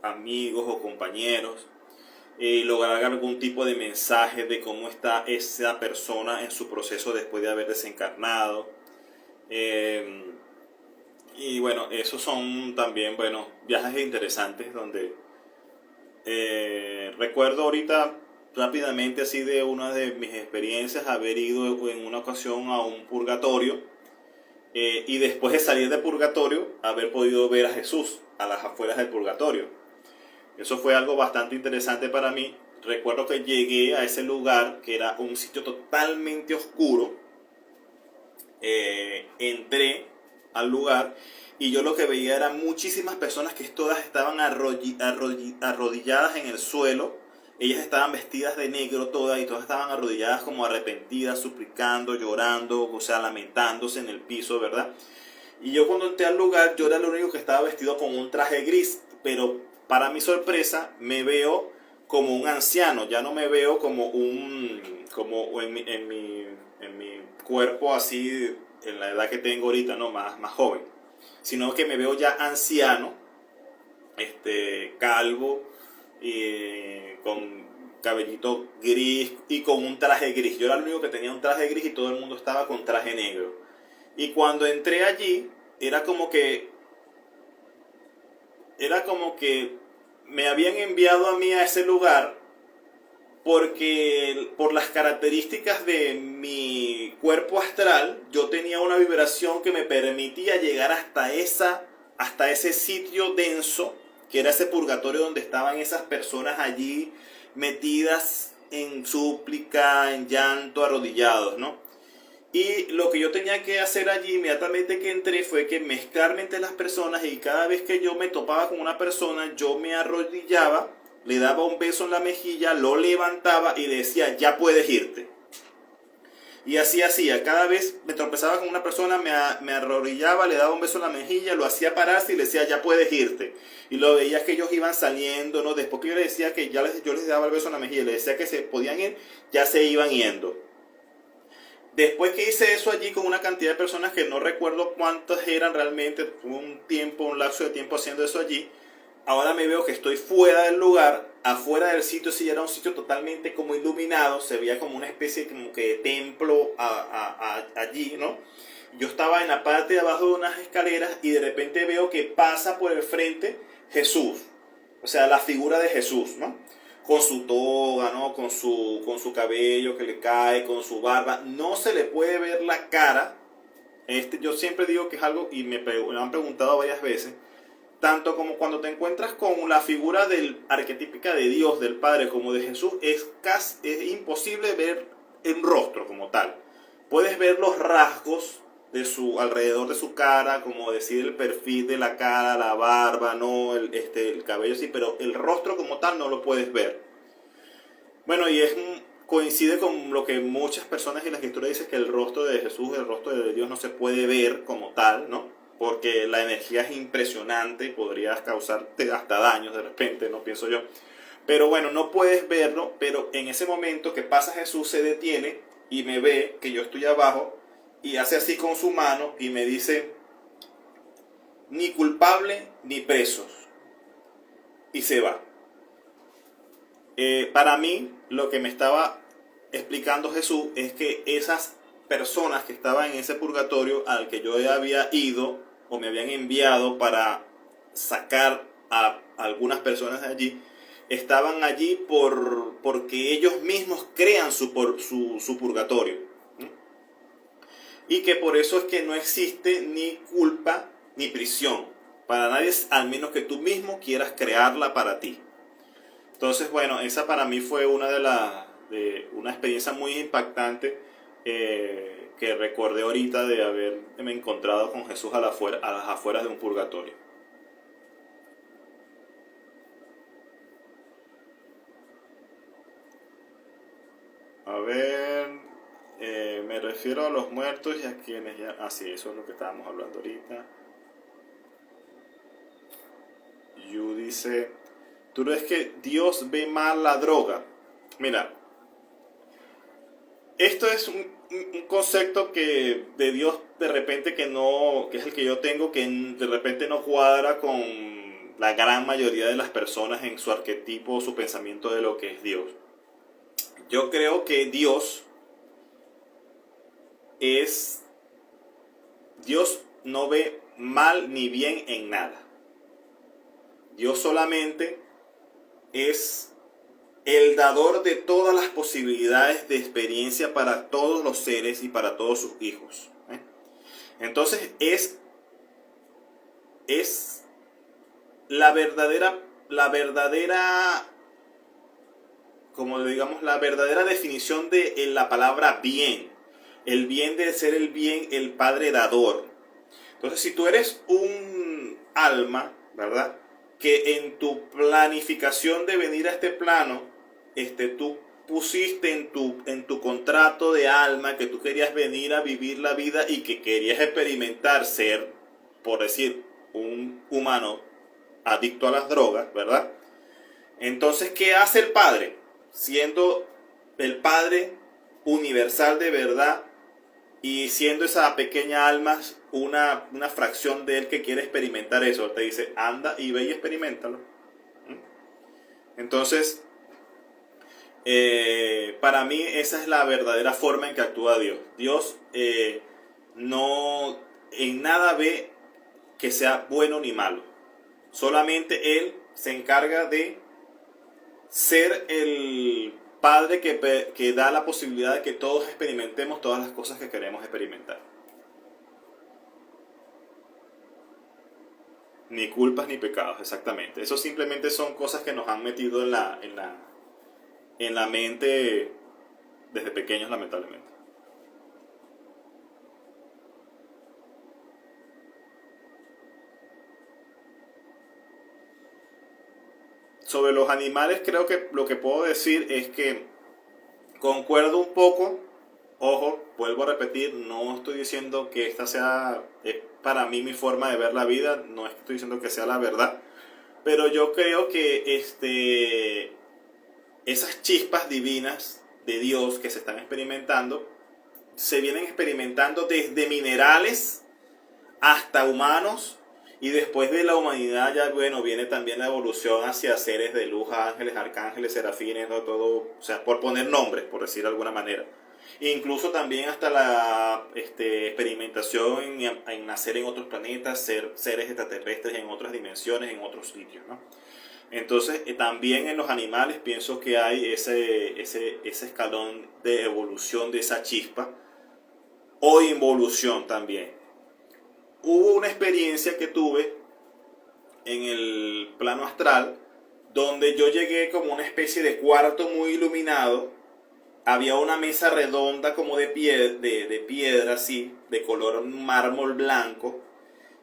amigos o compañeros, y lograr algún tipo de mensaje de cómo está esa persona en su proceso después de haber desencarnado. Eh, y bueno, esos son también, bueno, viajes interesantes donde recuerdo ahorita rápidamente así de una de mis experiencias haber ido en una ocasión a un purgatorio, y después de salir del purgatorio haber podido ver a Jesús a las afueras del purgatorio. Eso fue algo bastante interesante para mí. Recuerdo que llegué a ese lugar que era un sitio totalmente oscuro. Entré al lugar y yo lo que veía eran muchísimas personas que todas estaban arrodilladas en el suelo. Ellas estaban vestidas de negro todas y todas estaban arrodilladas como arrepentidas, suplicando, llorando, o sea, lamentándose en el piso, ¿verdad? Y yo cuando entré al lugar, yo era el único que estaba vestido con un traje gris, pero para mi sorpresa me veo como un anciano, ya no me veo como en mi cuerpo así, en la edad que tengo ahorita, ¿no? Más joven. sino que me veo ya anciano, calvo, con cabellito gris y con un traje gris. Yo era el único que tenía un traje gris y todo el mundo estaba con traje negro. Y cuando entré allí, era como que me habían enviado a mí a ese lugar porque por las características de mi cuerpo astral, yo tenía una vibración que me permitía llegar hasta ese sitio denso, que era ese purgatorio donde estaban esas personas allí metidas en súplica, en llanto, arrodillados, ¿no? Y lo que yo tenía que hacer allí inmediatamente que entré fue que mezclarme entre las personas, y cada vez que yo me topaba con una persona, yo me arrodillaba, le daba un beso en la mejilla, lo levantaba y le decía, ya puedes irte. Y así hacía, cada vez me tropezaba con una persona, me arrodillaba, le daba un beso en la mejilla, lo hacía pararse y le decía, ya puedes irte. Y lo veía que ellos iban saliendo, ¿no? Después que yo les decía que yo les daba el beso en la mejilla, les decía que se podían ir, ya se iban yendo. Después que hice eso allí con una cantidad de personas que no recuerdo cuántas eran realmente, tuve un lapso de tiempo haciendo eso allí. Ahora me veo que estoy fuera del lugar, afuera del sitio, sí era un sitio totalmente como iluminado, se veía como una especie como que de templo allí, ¿no? Yo estaba en la parte de abajo de unas escaleras y de repente veo que pasa por el frente Jesús, o sea, la figura de Jesús, ¿no? Con su toga, ¿no? Con su cabello que le cae, con su barba, no se le puede ver la cara. Yo siempre digo que es algo, y me han preguntado varias veces, tanto como cuando te encuentras con la figura arquetípica de Dios, del Padre, como de Jesús, es imposible ver el rostro como tal. Puedes ver los rasgos alrededor de su cara, como decir el perfil de la cara, la barba, ¿no? el cabello, sí, pero el rostro como tal no lo puedes ver. Bueno, y coincide con lo que muchas personas en la escritura dicen, que el rostro de Jesús, el rostro de Dios no se puede ver como tal, ¿no? Porque la energía es impresionante y podría causarte hasta daños de repente, ¿no? Pienso yo. Pero bueno, no puedes verlo, pero en ese momento que pasa Jesús, se detiene y me ve que yo estoy abajo y hace así con su mano y me dice, ni culpable ni presos. Y se va. Para mí, lo que me estaba explicando Jesús es que esas personas que estaban en ese purgatorio al que yo había ido o me habían enviado para sacar a algunas personas de allí, estaban allí porque ellos mismos crean su purgatorio, ¿no? Y que por eso es que no existe ni culpa ni prisión para nadie, al menos que tú mismo quieras crearla para ti. Entonces, bueno, esa para mí fue una experiencia muy impactante, que recordé ahorita de haberme encontrado con Jesús a las afueras de un purgatorio. A ver, me refiero a los muertos y a quienes ya... Ah, sí, eso es lo que estábamos hablando ahorita. Yu dice, ¿tú crees que Dios ve mal la droga? Mira, esto es un concepto que de Dios de repente que es el que yo tengo, que de repente no cuadra con la gran mayoría de las personas en su arquetipo, su pensamiento de lo que es Dios. Yo creo que Dios no ve mal ni bien en nada. Dios solamente es el dador de todas las posibilidades de experiencia para todos los seres y para todos sus hijos. Entonces es la verdadera, como digamos, la verdadera definición de la palabra bien. El bien de ser el bien, el Padre dador. Entonces, si tú eres un alma, ¿verdad?, que en tu planificación de venir a este plano, tú pusiste en tu contrato de alma que tú querías venir a vivir la vida y que querías experimentar ser, por decir, un humano adicto a las drogas, ¿verdad? Entonces, ¿qué hace el Padre? Siendo el Padre universal de verdad, y siendo esa pequeña alma una fracción de él que quiere experimentar eso, te dice, anda y ve y experimentalo. Entonces, para mí esa es la verdadera forma en que actúa Dios. Dios no en nada ve que sea bueno ni malo. Solamente Él se encarga de ser el Padre que da la posibilidad de que todos experimentemos todas las cosas que queremos experimentar. Ni culpas ni pecados, exactamente. Eso simplemente son cosas que nos han metido en la mente desde pequeños, lamentablemente. Sobre los animales, creo que lo que puedo decir es que concuerdo un poco. Ojo, vuelvo a repetir, no estoy diciendo que esta sea para mí mi forma de ver la vida, no estoy diciendo que sea la verdad, pero yo creo que esas chispas divinas de Dios que se están experimentando, se vienen experimentando desde minerales hasta humanos, y después de la humanidad ya, bueno, viene también la evolución hacia seres de luz, ángeles, arcángeles, serafines, todo, o sea, por poner nombres, por decir de alguna manera. Incluso también hasta la experimentación en nacer en otros planetas, ser seres extraterrestres en otras dimensiones, en otros sitios, ¿no? Entonces, también en los animales pienso que hay ese escalón de evolución de esa chispa, o involución también. Hubo una experiencia que tuve en el plano astral, donde yo llegué como una especie de cuarto muy iluminado. Había una mesa redonda como de piedra así, de color mármol blanco,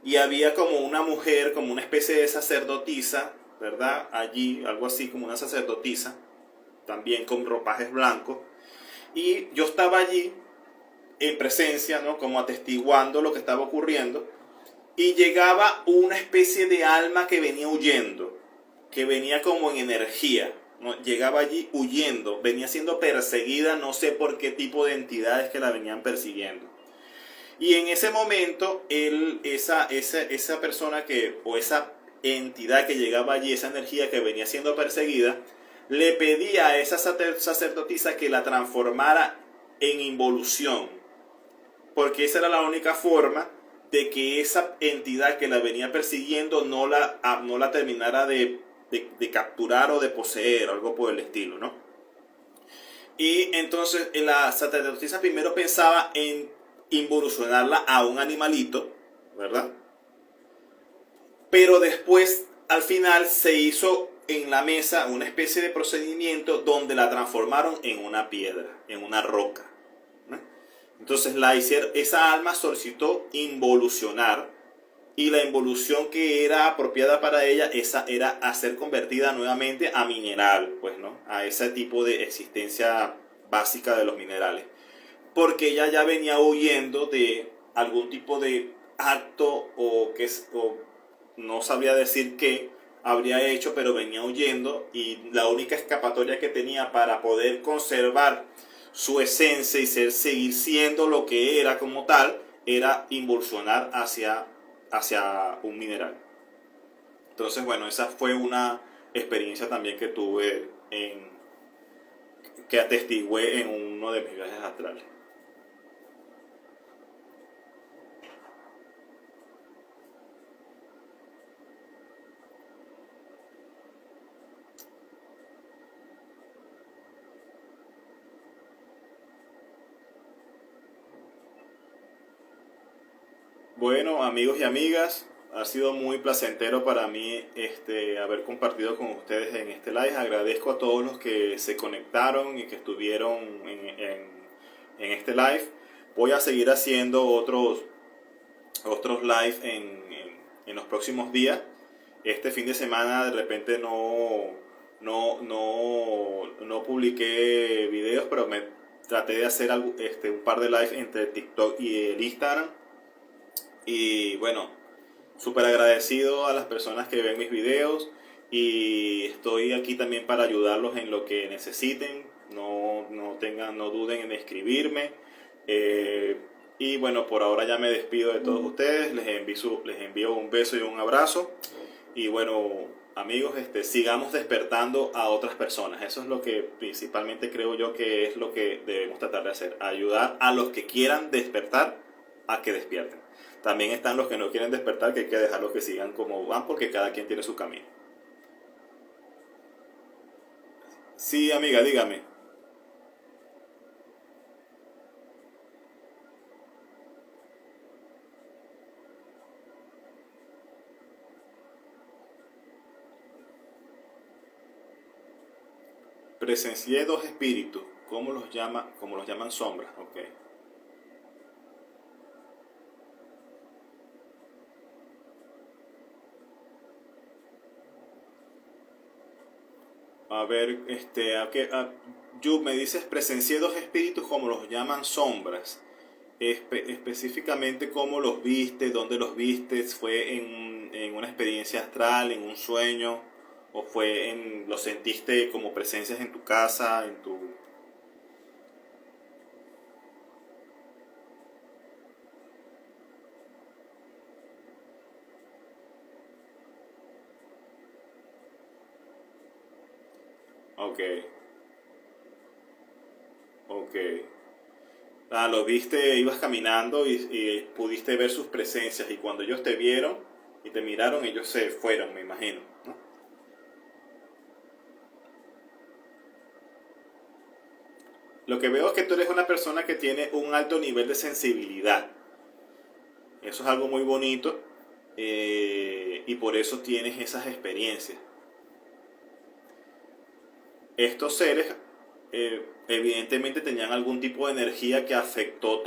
y había como una mujer, como una especie de sacerdotisa, ¿verdad? Allí, algo así como una sacerdotisa, también con ropajes blancos, y yo estaba allí en presencia, ¿no? Como atestiguando lo que estaba ocurriendo, y llegaba una especie de alma que venía huyendo, que venía como en energía, ¿no? Llegaba allí huyendo, venía siendo perseguida, no sé por qué tipo de entidades que la venían persiguiendo. Y en ese momento, esa persona o esa entidad que llegaba allí, esa energía que venía siendo perseguida, le pedía a esa sacerdotisa que la transformara en involución, porque esa era la única forma de que esa entidad que la venía persiguiendo no la terminara de capturar o de poseer, algo por el estilo, ¿no? Y entonces la sacerdotisa primero pensaba en involucionarla a un animalito, ¿verdad? Pero después, al final, se hizo en la mesa una especie de procedimiento donde la transformaron en una piedra, en una roca, ¿no? Entonces esa alma solicitó involucionar, y la involución que era apropiada para ella, esa era a ser convertida nuevamente a mineral, pues, ¿no? A ese tipo de existencia básica de los minerales. Porque ella ya venía huyendo de algún tipo de acto o no sabía decir qué habría hecho, pero venía huyendo, y la única escapatoria que tenía para poder conservar su esencia y seguir siendo lo que era como tal, era involucionar hacia un mineral. Entonces, bueno, esa fue una experiencia también que tuve que atestigué en uno de mis viajes astrales. Bueno, amigos y amigas, ha sido muy placentero para mí haber compartido con ustedes en este live. Agradezco a todos los que se conectaron y que estuvieron en este live. Voy a seguir haciendo otros live en los próximos días. Este fin de semana de repente no publiqué videos, pero me traté de hacer un par de live entre TikTok y el Instagram. Y bueno, súper agradecido a las personas que ven mis videos, y estoy aquí también para ayudarlos en lo que necesiten. No duden en escribirme. Y bueno, por ahora ya me despido de todos ustedes, les envío un beso y un abrazo. Y bueno, amigos, sigamos despertando a otras personas. Eso es lo que principalmente creo yo que es lo que debemos tratar de hacer. Ayudar a los que quieran despertar a que despierten. También están los que no quieren despertar, que hay que dejarlos que sigan como van, porque cada quien tiene su camino. Sí, amiga, dígame. Presencié dos espíritus. ¿Cómo los llama? ¿Cómo los llaman sombras? Ok. A ver, me dices, presencié dos espíritus, como los llaman sombras. Específicamente, ¿cómo los viste? ¿Dónde los viste? ¿Fue en una experiencia astral, en un sueño? ¿O lo sentiste como presencias en tu casa, en tu... Ok, ok. Ah, los viste, ibas caminando y pudiste ver sus presencias, y cuando ellos te vieron y te miraron, ellos se fueron, me imagino, ¿no? Lo que veo es que tú eres una persona que tiene un alto nivel de sensibilidad. Eso es algo muy bonito, y por eso tienes esas experiencias. Estos seres evidentemente tenían algún tipo de energía que afectó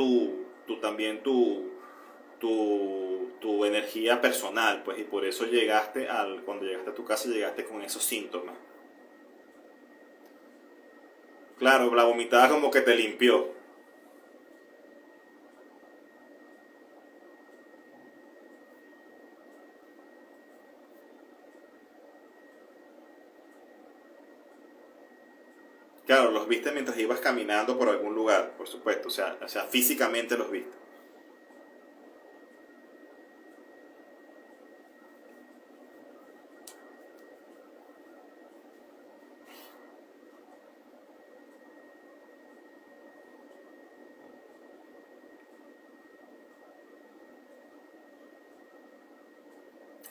también tu energía personal, pues, y por eso cuando llegaste a tu casa llegaste con esos síntomas. Claro, la vomitada como que te limpió. Claro, los viste mientras ibas caminando por algún lugar, por supuesto, o sea, físicamente los viste.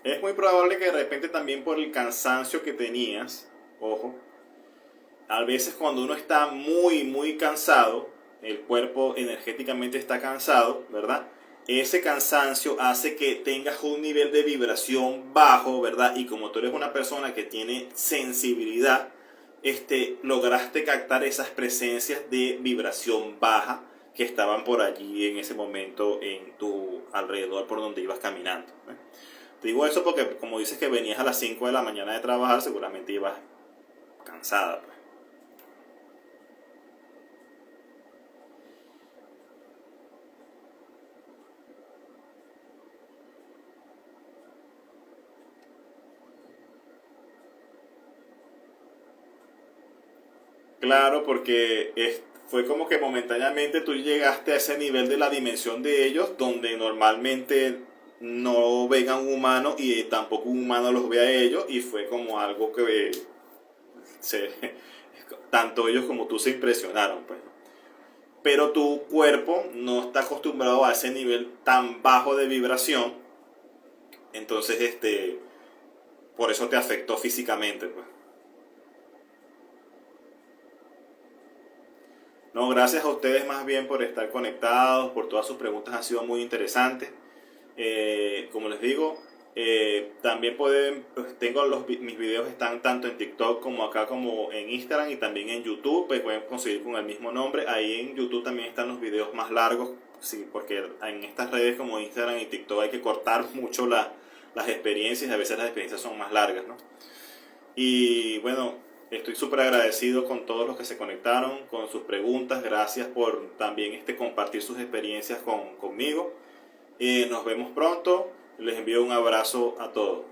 Es muy probable que de repente también por el cansancio que tenías, ojo, a veces cuando uno está muy, muy cansado, el cuerpo energéticamente está cansado, ¿verdad? Ese cansancio hace que tengas un nivel de vibración bajo, ¿verdad? Y como tú eres una persona que tiene sensibilidad, lograste captar esas presencias de vibración baja que estaban por allí en ese momento en tu alrededor por donde ibas caminando, ¿eh? Te digo eso porque como dices que venías a las 5 de la mañana de trabajar, seguramente ibas cansada, pues. Claro, porque fue como que momentáneamente tú llegaste a ese nivel de la dimensión de ellos, donde normalmente no ven a un humano y tampoco un humano los ve a ellos, y fue como algo que se, tanto ellos como tú se impresionaron, pues. Pero tu cuerpo no está acostumbrado a ese nivel tan bajo de vibración, entonces por eso te afectó físicamente, pues. No, gracias a ustedes más bien por estar conectados, por todas sus preguntas, han sido muy interesantes. Como les digo, también mis videos están tanto en TikTok como acá como en Instagram, y también en YouTube, pues pueden conseguir con el mismo nombre. Ahí en YouTube también están los videos más largos, sí, porque en estas redes como Instagram y TikTok hay que cortar mucho las experiencias, y a veces las experiencias son más largas, ¿no? Y bueno, estoy súper agradecido con todos los que se conectaron, con sus preguntas. Gracias por también compartir sus experiencias conmigo. Nos vemos pronto. Les envío un abrazo a todos.